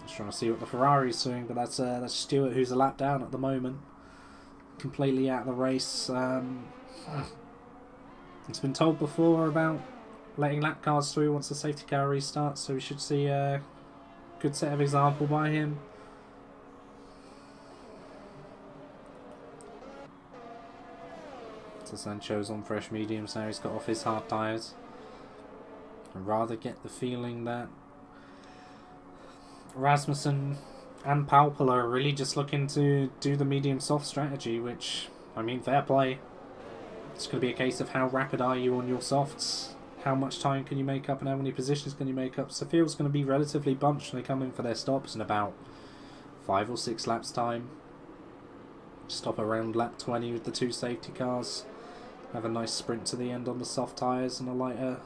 Just trying to see what the Ferrari's doing, but that's Stewart, who's a lap down at the moment. Completely out of the race. It's been told before about letting lap cars through once the safety car restarts, so we should see a good set of example by him. So Sancho's on fresh mediums now. He's got off his hard tyres. I'd rather get the feeling that Rasmussen and Palpal are really just looking to do the medium soft strategy, which, I mean, fair play. It's going to be a case of how rapid are you on your softs, how much time can you make up, and how many positions can you make up. So field's going to be relatively bunched when they come in for their stops in about 5 or 6 laps time. Stop around lap 20 with the 2 safety cars. Have a nice sprint to the end on the soft tyres and a lighter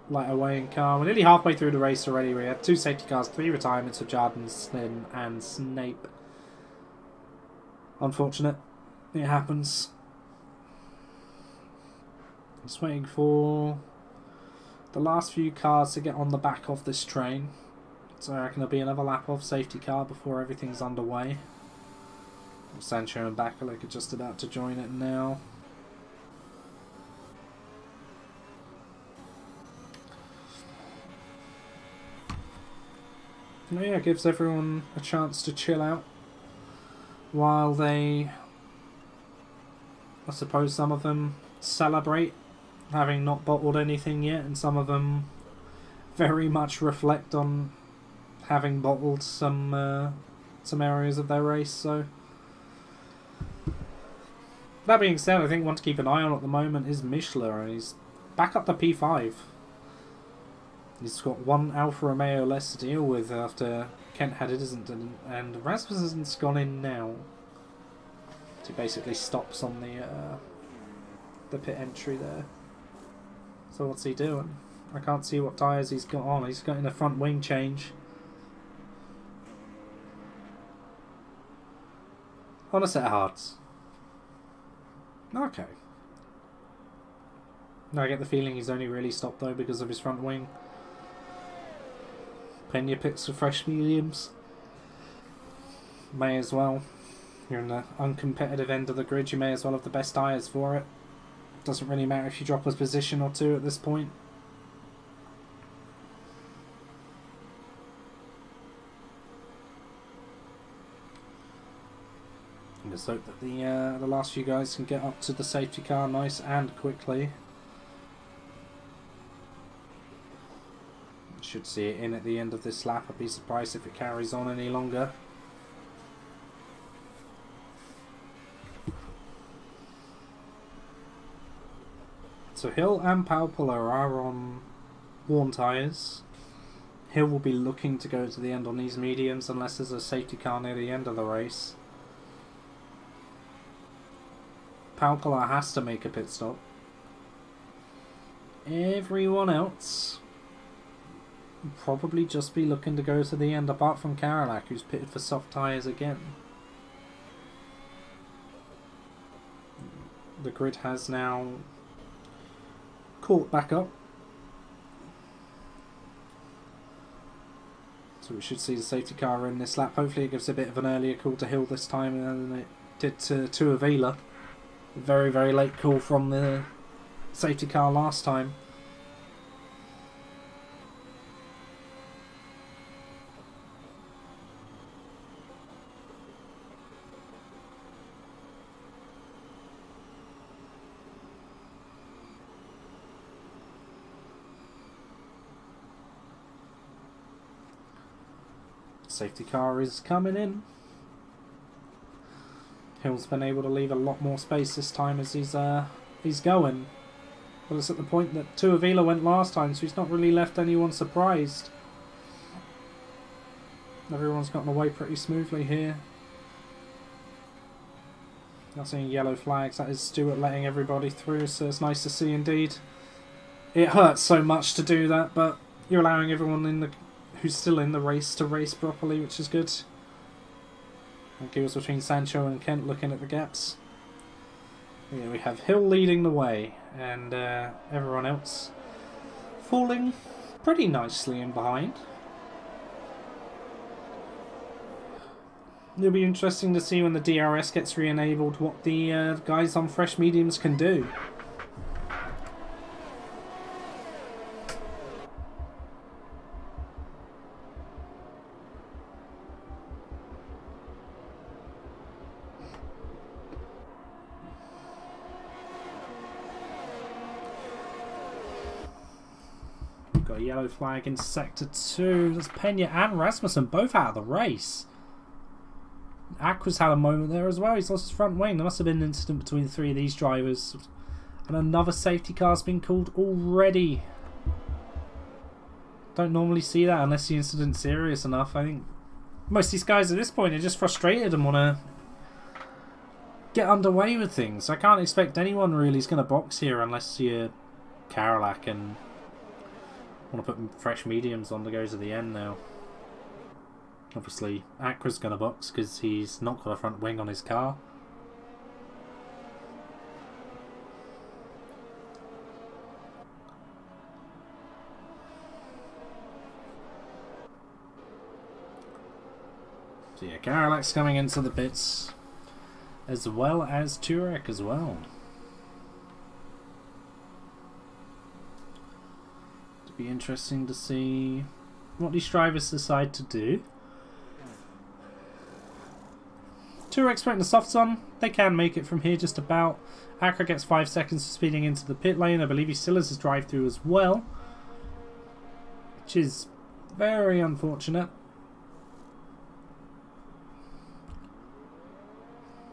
weighing car. We're nearly halfway through the race already. We had 2 safety cars, 3 retirements for Jardin, Slim and Snape. Unfortunate. It happens. Just waiting for the last few cars to get on the back of this train. So I reckon there'll be another lap of safety car before everything's underway. Sancho and Bakalik are just about to join it now. Yeah, it gives everyone a chance to chill out while they, I suppose some of them celebrate having not bottled anything yet, and some of them very much reflect on having bottled some areas of their race. So that being said, I think one to keep an eye on at the moment is Michela, and he's back up to P5. He's got 1 Alfa Romeo less to deal with after Kent had it, and Rasmussen's gone in now. So he basically stops on the pit entry there. So what's he doing? I can't see what tyres he's got on. He's got in a front wing change. On a set of hards. Okay. I get the feeling he's only really stopped though because of his front wing. Pena picks for fresh mediums. May as well. You're in the uncompetitive end of the grid, you may as well have the best tyres for it. Doesn't really matter if you drop a position or two at this point. Just hope that the last few guys can get up to the safety car nice and quickly. Should see it in at the end of this lap. I'd be surprised if it carries on any longer. So Hill and Palpola are on worn tyres. Hill will be looking to go to the end on these mediums unless there's a safety car near the end of the race. Palpola has to make a pit stop. Everyone else will probably just be looking to go to the end, apart from Karolak, who's pitted for soft tyres again. The grid has now caught back up. So we should see the safety car in this lap. Hopefully it gives a bit of an earlier call to Hill this time than it did to Avila. Very, very late call from the safety car last time. Safety car is coming in. Hill's been able to leave a lot more space this time as he's going. But it's at the point that Tuavila went last time, so he's not really left anyone surprised. Everyone's gotten away pretty smoothly here. Not seeing yellow flags. That is Stewart letting everybody through, so it's nice to see indeed. It hurts so much to do that, but you're allowing everyone who's still in the race to race properly, which is good. And goes between Sancho and Kent looking at the gaps. Yeah, we have Hill leading the way, and everyone else falling pretty nicely in behind. It'll be interesting to see when the DRS gets re-enabled what the guys on fresh mediums can do. Got a yellow flag in sector 2. There's Pena and Rasmussen both out of the race. Aqua's had a moment there as well. He's lost his front wing. There must have been an incident between the three of these drivers. And another safety car's been called already. Don't normally see that unless the incident's serious enough. I think most of these guys at this point are just frustrated and want to get underway with things. I can't expect anyone really is going to box here unless you're Karolak and want to put fresh mediums on to go to the end now. Obviously, Aqua's going to box because he's not got a front wing on his car. So yeah, Karolak's coming into the pits, as well as Turek as well. It'll be interesting to see what these drivers decide to do. Turek's putting the softs on. They can make it from here just about. Accra gets 5 seconds for speeding into the pit lane. I believe he still has his drive through as well, which is very unfortunate.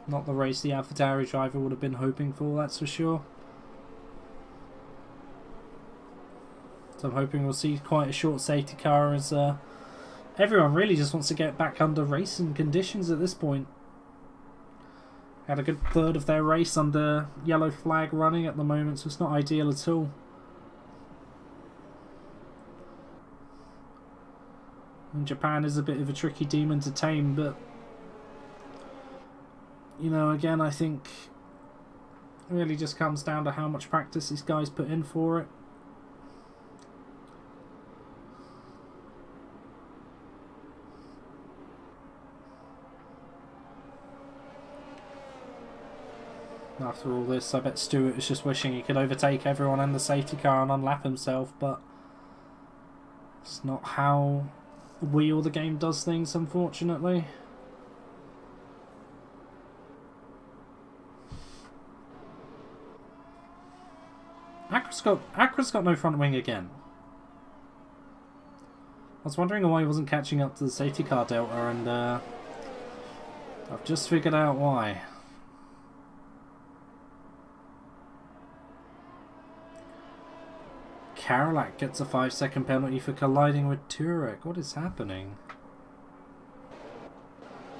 Not the race the AlphaTauri driver would have been hoping for, that's for sure. So I'm hoping we'll see quite a short safety car as everyone really just wants to get back under racing conditions at this point. Had a good third of their race under yellow flag running at the moment, so it's not ideal at all. And Japan is a bit of a tricky demon to tame, but you know, again, I think it really just comes down to how much practice these guys put in for it. After all this, I bet Stewart was just wishing he could overtake everyone in the safety car and unlap himself, but it's not how we or the game does things, unfortunately. Acra's got no front wing again. I was wondering why he wasn't catching up to the safety car delta, and I've just figured out why. Karolak gets a 5-second penalty for colliding with Turek. What is happening?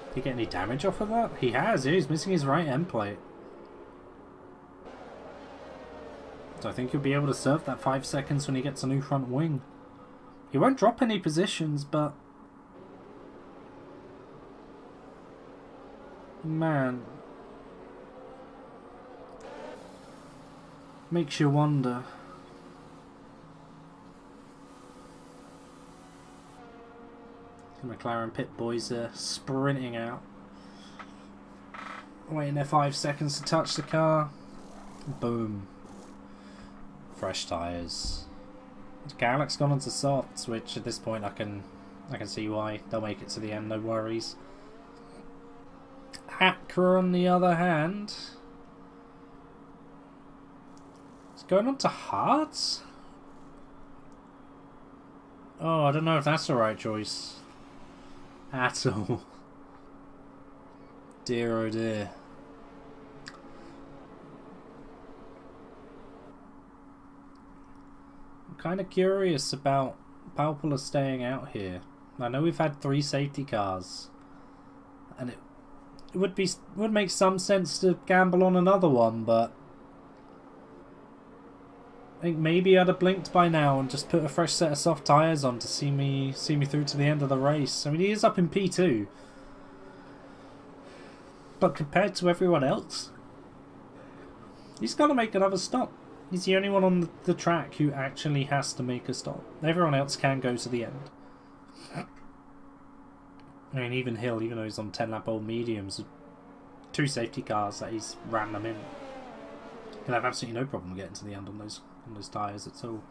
Did he get any damage off of that? He has, yeah, he's missing his right end plate. So I think he'll be able to serve that 5 seconds when he gets a new front wing. He won't drop any positions, but man, makes you wonder. The McLaren pit boys are sprinting out, waiting their 5 seconds to touch the car. Boom. Fresh tyres. Karolak's gone onto softs, which at this point I can see why. They'll make it to the end, no worries. Acra, on the other hand, is going on to hards. Oh, I don't know if that's the right choice at all. Dear oh dear. I'm kind of curious about Palpula staying out here. I know we've had 3 safety cars, and it would make some sense to gamble on another one, but I think maybe I'd have blinked by now and just put a fresh set of soft tyres on to see me through to the end of the race. I mean, he is up in P2, but compared to everyone else, he's got to make another stop. He's the only one on the track who actually has to make a stop. Everyone else can go to the end. I mean, even Hill, even though he's on 10-lap old mediums, 2 safety cars that he's ran them in, he'll have absolutely no problem getting to the end on those tyres at all.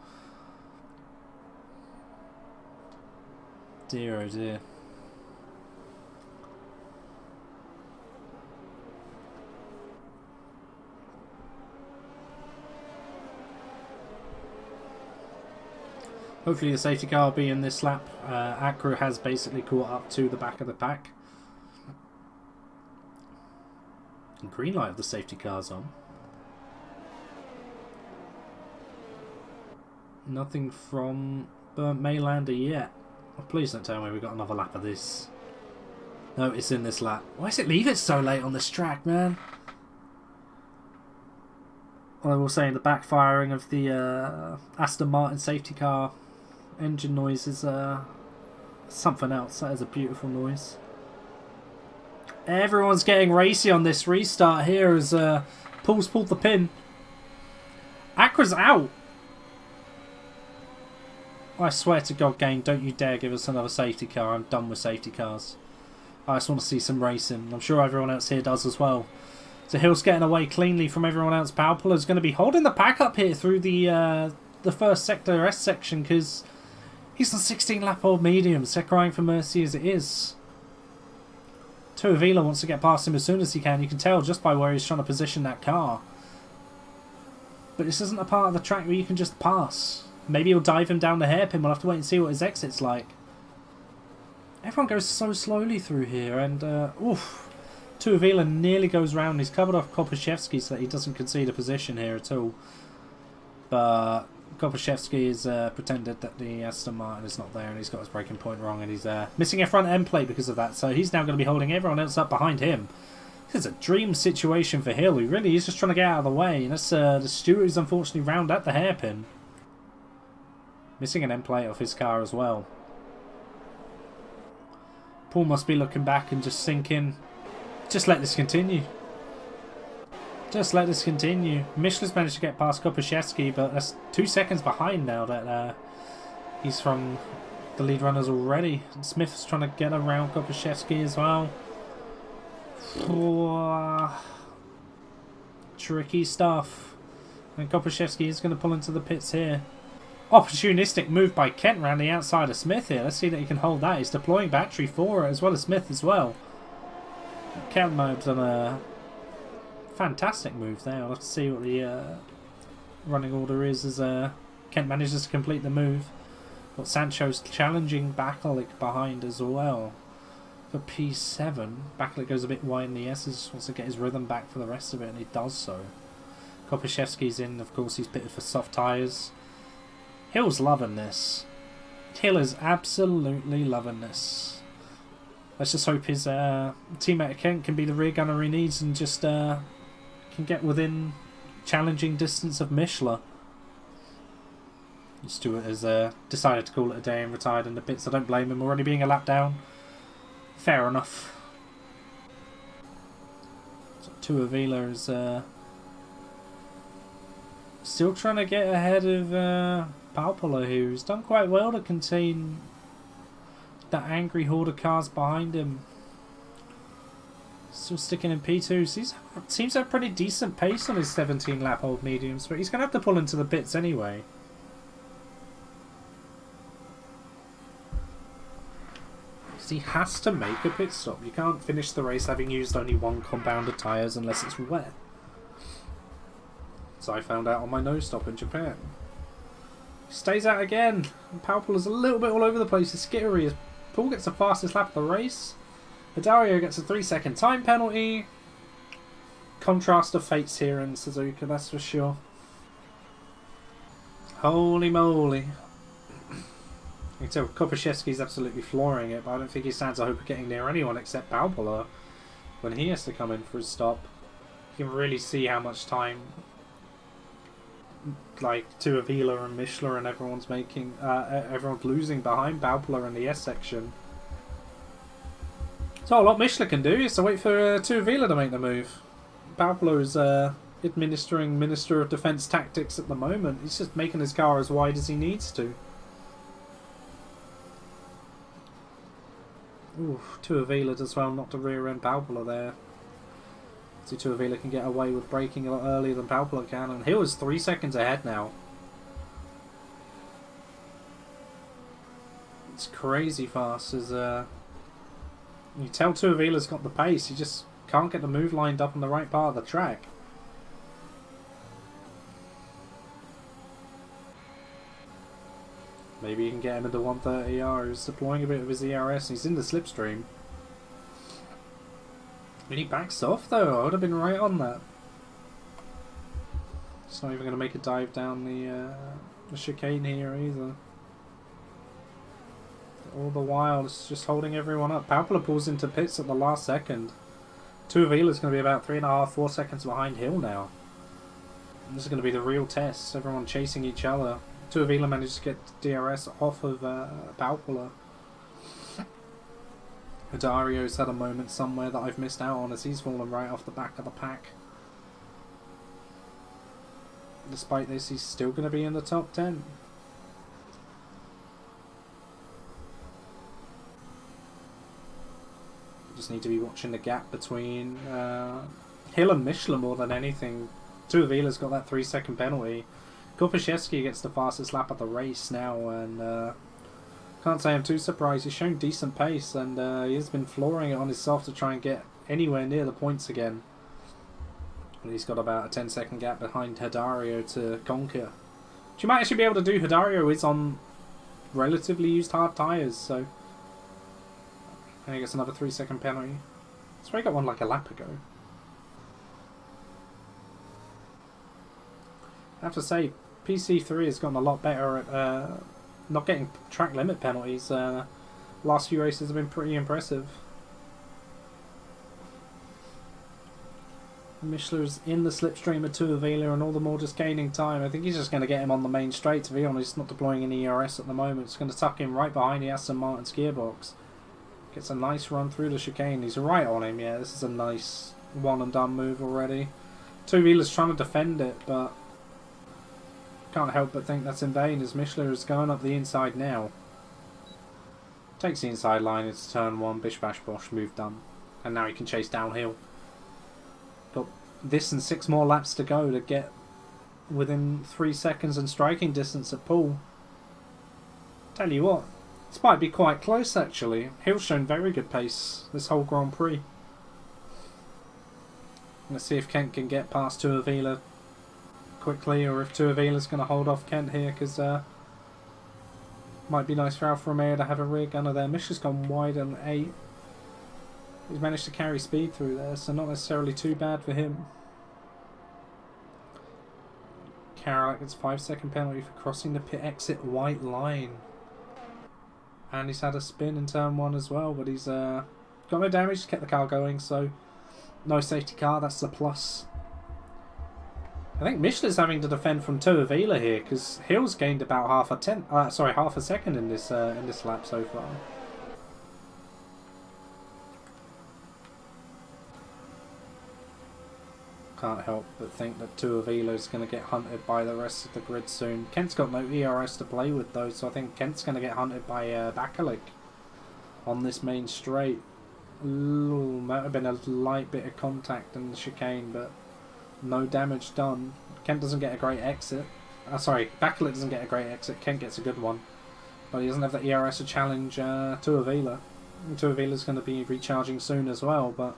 Dear oh dear. Hopefully the safety car will be in this lap. Acra has basically caught up to the back of the pack. And green light of the safety car's on. Nothing from Burnt Maylander yet. Oh, please don't tell me we've got another lap of this. No, it's in this lap. Why does it leave it so late on this track, man? Well, I will say the backfiring of the Aston Martin safety car engine noise is something else. That is a beautiful noise. Everyone's getting racy on this restart here as Paul's pulled the pin. Acra's out. I swear to God, gang, don't you dare give us another safety car. I'm done with safety cars. I just want to see some racing. I'm sure everyone else here does as well. So Hill's getting away cleanly from everyone else. Palpula's going to be holding the pack up here through the first sector S section because he's on 16-lap old mediums. They're crying for mercy as it is. Tuivasa wants to get past him as soon as he can. You can tell just by where he's trying to position that car. But this isn't a part of the track where you can just pass. Maybe he'll dive him down the hairpin. We'll have to wait and see what his exit's like. Everyone goes so slowly through here, and oof. Tuivasa nearly goes round. He's covered off Kopaszewski so that he doesn't concede a position here at all. But Kopaszewski has pretended that the Aston Martin is not there, and he's got his braking point wrong, and he's missing a front end plate because of that. So he's now going to be holding everyone else up behind him. This is a dream situation for Hill, who really is just trying to get out of the way. And that's the Stewart who's unfortunately round at the hairpin. Missing an end plate off his car as well. Paul must be looking back and just thinking, just let this continue. Just let this continue. Michelin's managed to get past Kopaszewski, but that's 2 seconds behind now that he's from the lead runners already. And Smith's trying to get around Kopaszewski as well. Tricky stuff. And Kopaszewski is going to pull into the pits here. Opportunistic move by Kent around the outside of Smith here. Let's see that he can hold that. He's deploying battery for it as well as Smith as well. Kent might have done a fantastic move there. I'll have to see what the running order is as Kent manages to complete the move. Got Sancho's challenging Bakalik behind as well. For P7, Bakalik goes a bit wide in the S's, wants to get his rhythm back for the rest of it, and he does so. Kopaszewski's in, of course, he's pitted for soft tyres. Hill's loving this. Hill is absolutely loving this. Let's just hope his teammate Kent can be the rear gunner he needs and just can get within challenging distance of Michelin. Stewart has decided to call it a day and retired in the pits. I don't blame him, already being a lap down. Fair enough. So Tuivasa is still trying to get ahead of Palpola, who's done quite well to contain that angry horde of cars behind him. Still sticking in P2. Seems to have pretty decent pace on his 17 lap old mediums, but he's going to have to pull into the pits anyway. He has to make a pit stop. You can't finish the race having used only one compound of tyres unless it's wet. So I found out on my nose stop in Japan. He stays out again. And Palpola's a little bit all over the place. It's skittery as Paul gets the fastest lap of the race. Hidario gets a 3-second time penalty. Contrast of fates here in Suzuka, that's for sure. Holy moly. You can tell Kopaszewski's absolutely flooring it, but I don't think he stands a hope of getting near anyone except Palpola when he has to come in for his stop. You can really see how much time like Tuivasa and Michelin and everyone's making, everyone's losing behind Palpola in the S section. So what Michelin can do is to wait for Tuivasa to make the move. Palpola is administering Minister of Defence tactics at the moment. He's just making his car as wide as he needs to. Ooh, Tuivasa does well not to rear end Palpola there. So Tuivasa can get away with braking a lot earlier than Palpola can, and Hill is 3 seconds ahead now. It's crazy fast as you tell Tuivasa's got the pace, he just can't get the move lined up on the right part of the track. Maybe you can get him into 130R. He's deploying a bit of his ERS and he's in the slipstream. When he backs off though, I would have been right on that. It's not even going to make a dive down the chicane here either. All the while it's just holding everyone up. Palpola pulls into pits at the last second. Tuivasa's going to be about 3.5-4 seconds behind Hill now. And this is going to be the real test. Everyone chasing each other. Tuivasa managed to get DRS off of Palpola. Hidario's had a moment somewhere that I've missed out on as he's fallen right off the back of the pack. Despite this, he's still going to be in the top 10. Just need to be watching the gap between Hill and Michelin more than anything. Tuivasa's got that 3-second penalty. Kopaszewski gets the fastest lap of the race now, and can't say I'm too surprised. He's shown decent pace, and he has been flooring it on his soft to try and get anywhere near the points again. And he's got about a 10-second gap behind Hidario to conquer. Which you might actually be able to do. Hidario is on relatively used hard tyres, so and he gets another 3-second penalty. So he got one like a lap ago. I have to say, PC3 has gotten a lot better at not getting track limit penalties. Last few races have been pretty impressive. Mischler's in the slipstream of Tuivasa and all the more just gaining time. I think he's just going to get him on the main straight, to be honest. Not deploying any ERS at the moment. It's going to tuck him right behind the Aston Martin's gearbox. Gets a nice run through the chicane. He's right on him, yeah. This is a nice one and done move already. Tuivasa's trying to defend it, but can't help but think that's in vain as Mischler is going up the inside now. Takes the inside line into turn 1, bish bash bosh, move done. And now he can chase downhill. Got this and 6 more laps to go to get within 3 seconds and striking distance at Paul. Tell you what, this might be quite close actually. Hill's shown very good pace this whole Grand Prix. Let's see if Kent can get past Tuivasa quickly, or if Tuivala's going to hold off Kent here, because might be nice for Alfa Romeo to have a rear gunner there. Mischler's gone wide on 8. He's managed to carry speed through there, so not necessarily too bad for him. Carolak gets 5-second penalty for crossing the pit exit white line. And he's had a spin in turn 1 as well, but he's got no damage, kept the car going, so no safety car, that's the plus. I think Michelin's having to defend from Tuivasa here, because Hill's gained about half a second in this lap so far. Can't help but think that Tuivasa going to get hunted by the rest of the grid soon. Kent's got no ERS to play with though, so I think Kent's going to get hunted by Bakalik on this main straight. Ooh, might have been a light bit of contact in the chicane, but no damage done. Kent doesn't get a great exit. Bakalik doesn't get a great exit. Kent gets a good one, but he doesn't have the ERS to challenge Tuivasa. Tuivala's going to be recharging soon as well, but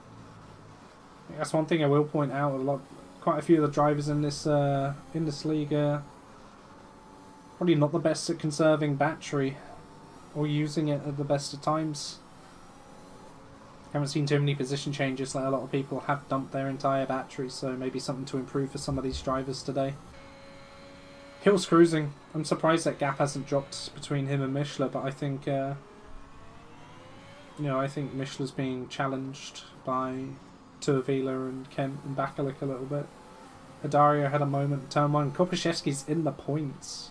that's one thing I will point out. Quite a few of the drivers in this league are probably not the best at conserving battery or using it at the best of times. Haven't seen too many position changes like a lot of people have dumped their entire battery, so maybe something to improve for some of these drivers today. Hill's cruising. I'm surprised that gap hasn't dropped between him and Mischler, but I think I think Mischler's being challenged by Tuivasa and Kent and Bakalik a little bit. Adario had a moment. Turn 1. Kopaszewski's in the points.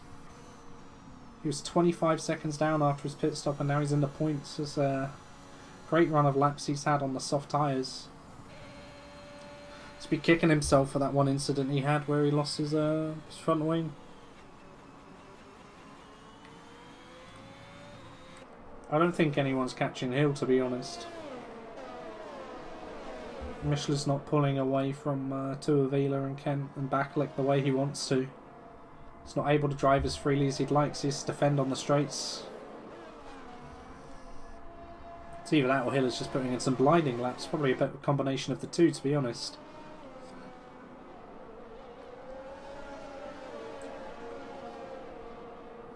He was 25 seconds down after his pit stop, and now he's in the points. It's a great run of laps he's had on the soft tyres. He's been kicking himself for that one incident he had where he lost his front wing. I don't think anyone's catching Hill, to be honest. Michelin's not pulling away from Tuivasa and Kent and Bakalik the way he wants to. He's not able to drive as freely as he'd like, so he has to defend on the straights. It's either that or Hill is just putting in some blinding laps. Probably a better combination of the two, to be honest.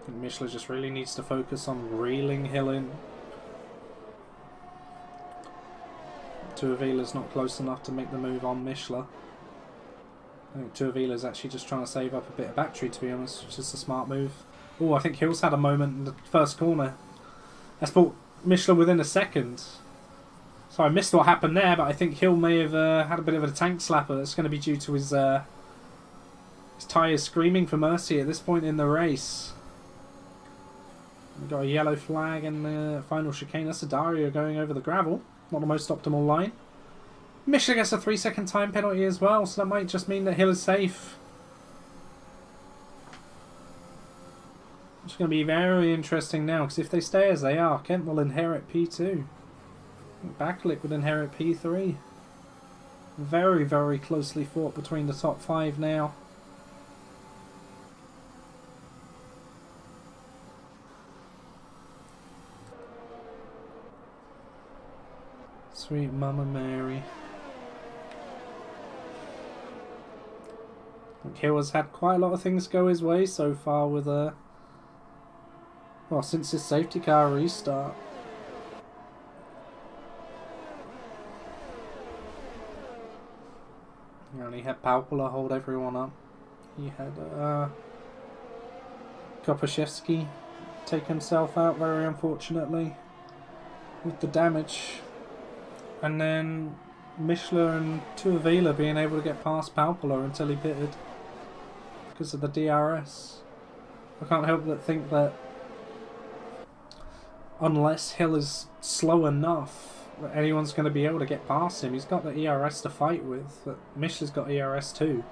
I think Michelin just really needs to focus on reeling Hill in. Tuivala's not close enough to make the move on Michelin. I think Tuivala's actually just trying to save up a bit of battery, to be honest, which is a smart move. Oh, I think Hill's had a moment in the first corner. That's brought Michelin within a second. So I missed what happened there, but I think Hill may have had a bit of a tank slapper. That's going to be due to his tyres screaming for mercy at this point in the race. We've got a yellow flag in the final chicane. That's Dario going over the gravel. Not the most optimal line. Michelin gets a 3-second time penalty as well, so that might just mean that Hill is safe. It's going to be very interesting now, because if they stay as they are, Kent will inherit P2. Bakalik would inherit P3. Very, very closely fought between the top 5 now. Sweet Mama Mary. I think Hill has had quite a lot of things go his way so far with since his safety car restart. And he had Palpula hold everyone up. He had Kopaszewski take himself out very unfortunately with the damage. And then Michelin and Tuivasa being able to get past Palpolo until he pitted because of the DRS. I can't help but think that unless Hill is slow enough that anyone's going to be able to get past him. He's got the ERS to fight with, but Michelin's got ERS too.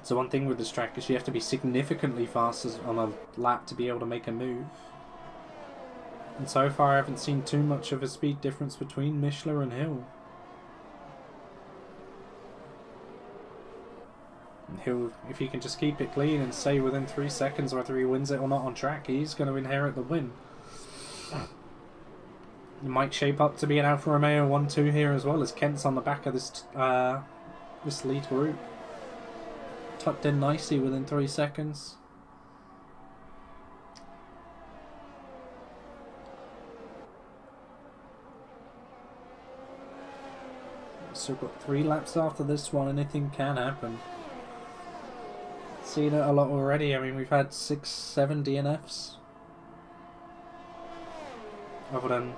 So one thing with this track is you have to be significantly faster on a lap to be able to make a move. And so far I haven't seen too much of a speed difference between Michelin and Hill. And Hill, if he can just keep it clean and stay within 3 seconds whether he wins it or not on track, he's going to inherit the win. It might shape up to be an Alfa Romeo 1-2 here as well, as Kent's on the back of this this lead group. Tucked in nicely within 3 seconds. So we've got 3 laps after this one. Anything can happen. Seen it a lot already. I mean, we've had 6-7 DNFs. Other than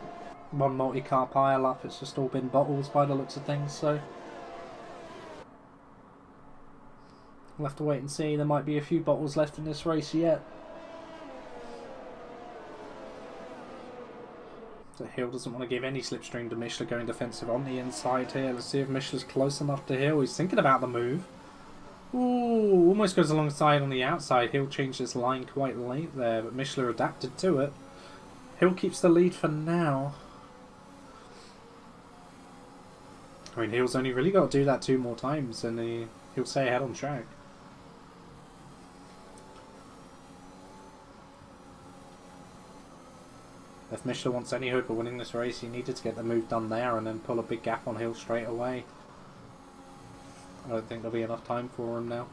one multi-car pile-up, it's just all been bottles by the looks of things, so we'll have to wait and see. There might be a few bottles left in this race yet. So Hill doesn't want to give any slipstream to Michelin, going defensive on the inside here. Let's see if Michelin's close enough to Hill. He's thinking about the move. Ooh, almost goes alongside on the outside. Hill changed his line quite late there, but Michelin adapted to it. Hill keeps the lead for now. I mean, Hill's only really got to do that 2 more times and he'll stay ahead on track. If Michelin wants any hope of winning this race, he needed to get the move done there and then pull a big gap on Hill straight away. I don't think there'll be enough time for him now.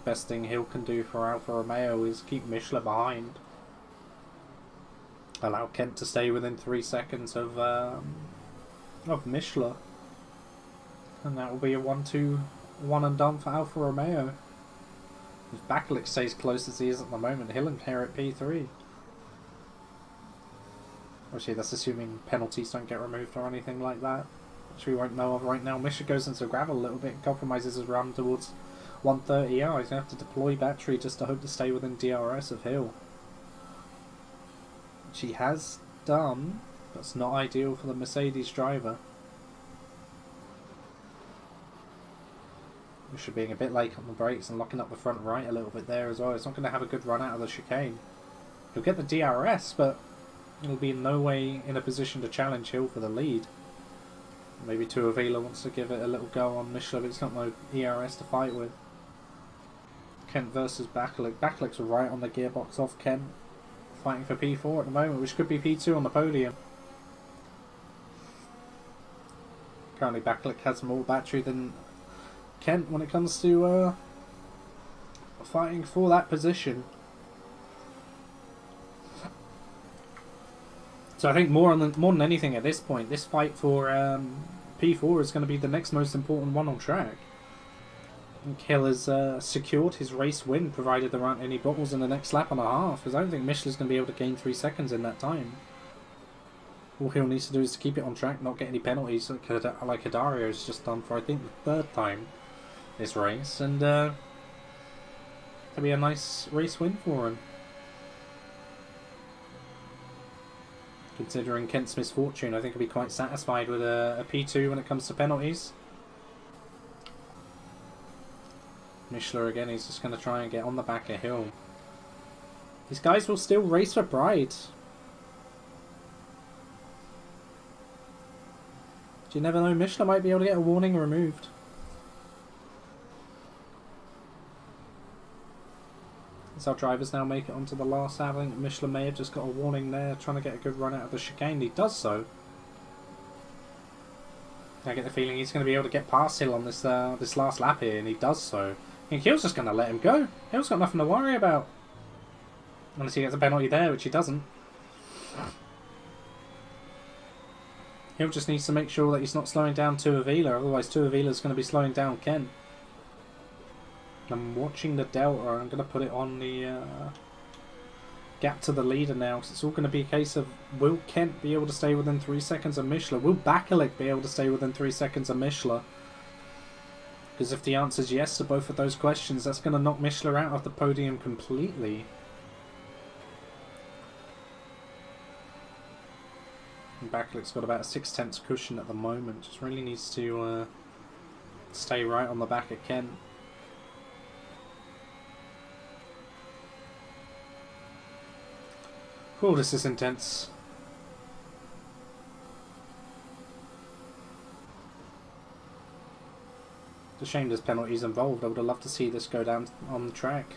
Best thing Hill can do for Alfa Romeo is keep Michelin behind. Allow Kent to stay within 3 seconds of Michelin. And that will be a 1-2 one and done for Alfa Romeo. If Bakalik stays close as he is at the moment, he'll inherit P3. Actually, that's assuming penalties don't get removed or anything like that, which we won't know of right now. Michelin goes into gravel a little bit and compromises his run towards 130R. He's going to have to deploy battery just to hope to stay within DRS of Hill. Which he has done. That's not ideal for the Mercedes driver. Michelin being a bit late on the brakes and locking up the front right a little bit there as well. He's not going to have a good run out of the chicane. He'll get the DRS, but he'll be in no way in a position to challenge Hill for the lead. Maybe Tuivasa wants to give it a little go on Michelin, but it's got no ERS to fight with. Kent versus Bakalik. Bakalik's right on the gearbox off Kent. Fighting for P4 at the moment, which could be P2 on the podium. Currently Bakalik has more battery than Kent when it comes to fighting for that position. So I think more than anything at this point, this fight for P4 is going to be the next most important one on track. Hill has secured his race win, provided there aren't any bottles in the next lap and a half, because I don't think Michelin's going to be able to gain 3 seconds in that time. All Hill needs to do is to keep it on track, not get any penalties like Hidario's just done for, I think, the 3rd time this race, and it'll be a nice race win for him. Considering Kent's misfortune, I think he'll be quite satisfied with a P2 when it comes to penalties. Michelin again, he's just going to try and get on the back of Hill. These guys will still race for pride. You never know, Michelin might be able to get a warning removed. That's how drivers now make it onto the last lap. I think Michelin may have just got a warning there, trying to get a good run out of the chicane. He does so. I get the feeling he's going to be able to get past Hill on this this last lap here, and he does so. I think Hill's just going to let him go. Hill's got nothing to worry about. Unless he gets a penalty there, which he doesn't. Hill just needs to make sure that he's not slowing down Tuivasa, otherwise Tuivasa going to be slowing down Kent. I'm watching the delta. I'm going to put it on the gap to the leader now. It's all going to be a case of, will Kent be able to stay within 3 seconds of Mishler? Will Bakalik be able to stay within 3 seconds of Mishler? Because if the answer is yes to both of those questions, that's going to knock Mishler out of the podium completely. And Bakalik's got about a 6/10 cushion at the moment. Just really needs to stay right on the back of Kent. Oh, this is intense. It's a shame there's penalties involved. I would have loved to see this go down on the track.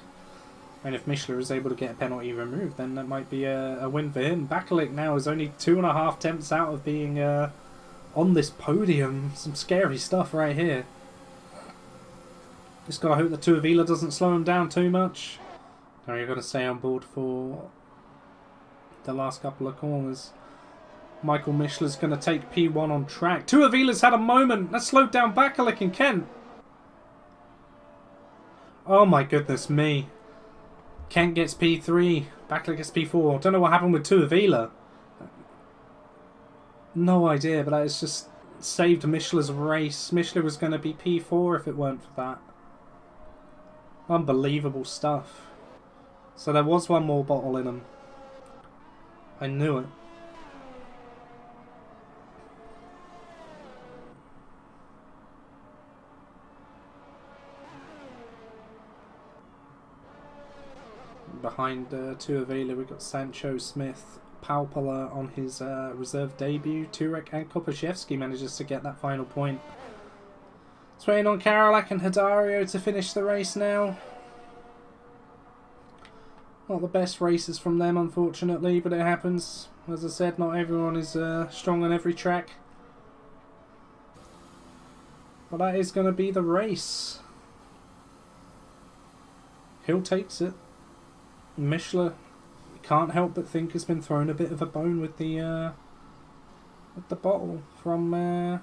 And if Mishler is able to get a penalty removed, then that might be a win for him. Bakalik now is only 2.5 tenths out of being on this podium. Some scary stuff right here. Just gotta hope the Tuivasa doesn't slow him down too much. Now you're gonna stay on board for the last couple of corners. Michael Mishler's going to take P1 on track. Tuivasa's had a moment. That slowed down Bakalik and Kent. Oh my goodness me. Kent gets P3. Bakalik gets P4. Don't know what happened with Tuivasa. No idea, but that has just saved Mishler's race. Mishler was going to be P4 if it weren't for that. Unbelievable stuff. So there was one more bottle in him. I knew it. Behind Tuivasa, we've got Sancho, Smith, Palpala on his reserve debut. Turek and Kopaszewski manages to get that final point. It's waiting on Karolak and Hidario to finish the race now. Not the best races from them, unfortunately, but it happens. As I said, not everyone is strong on every track. But that is going to be the race. Hill takes it. Mishler, can't help but think, has been thrown a bit of a bone with the bottle from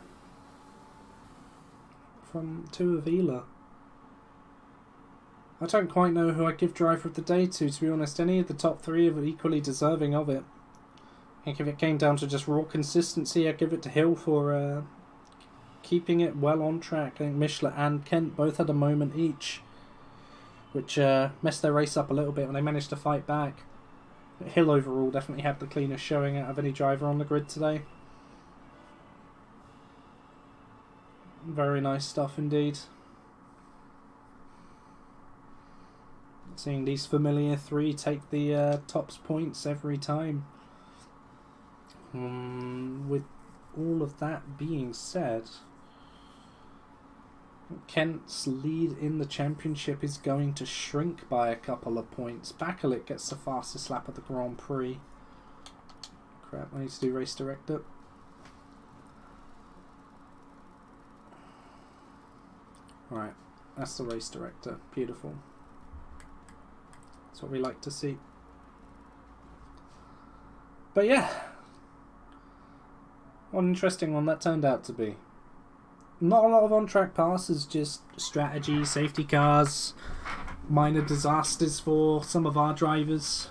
Tuivasa. I don't quite know who I'd give driver of the day to be honest. Any of the top three are equally deserving of it. I think if it came down to just raw consistency, I'd give it to Hill for keeping it well on track. I think Mishler and Kent both had a moment each, which messed their race up a little bit when they managed to fight back. But Hill overall definitely had the cleanest showing out of any driver on the grid today. Very nice stuff indeed. Seeing these familiar three take the tops points every time. With all of that being said, Kent's lead in the championship is going to shrink by a couple of points. Bakalik gets the fastest lap of the Grand Prix. Crap, I need to do race director. Right, that's the race director. Beautiful. That's what we like to see. But yeah, what an interesting one that turned out to be. Not a lot of on-track passes, just strategy, safety cars, minor disasters for some of our drivers.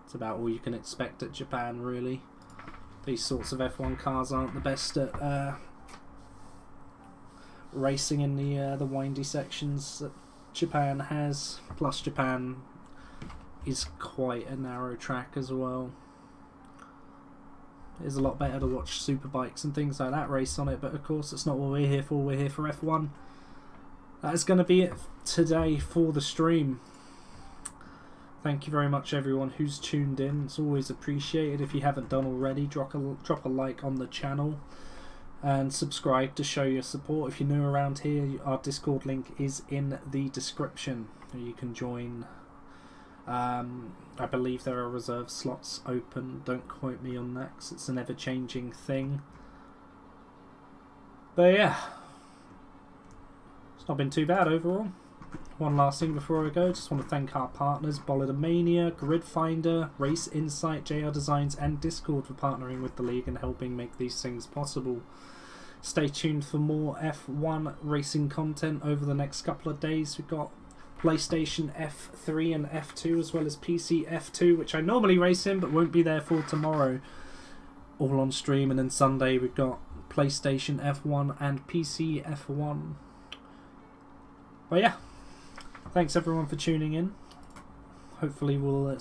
It's about all you can expect at Japan, really. These sorts of F1 cars aren't the best at racing in the windy sections that Japan has. Plus Japan is quite a narrow track as well. It's a lot better to watch superbikes and things like that race on it, but of course that's not what we're here for. We're here for F1. That is going to be it today for the stream. Thank you very much everyone who's tuned in. It's always appreciated. If you haven't done already, drop a like on the channel and subscribe to show your support. If you're new around here, our Discord link is in the description. You can join. I believe there are reserve slots open. Don't quote me on that because it's an ever-changing thing. But yeah, it's not been too bad overall. One last thing before I go, just want to thank our partners Bolidomania, Grid Finder, Race Insight, JR Designs and Discord for partnering with the league and helping make these things possible. Stay tuned for more F1 racing content over the next couple of days. We've got PlayStation F3 and F2, as well as PC F2, which I normally race in but won't be there for tomorrow, all on stream. And then Sunday we've got PlayStation F1 and PC F1. But yeah, thanks everyone for tuning in. Hopefully we'll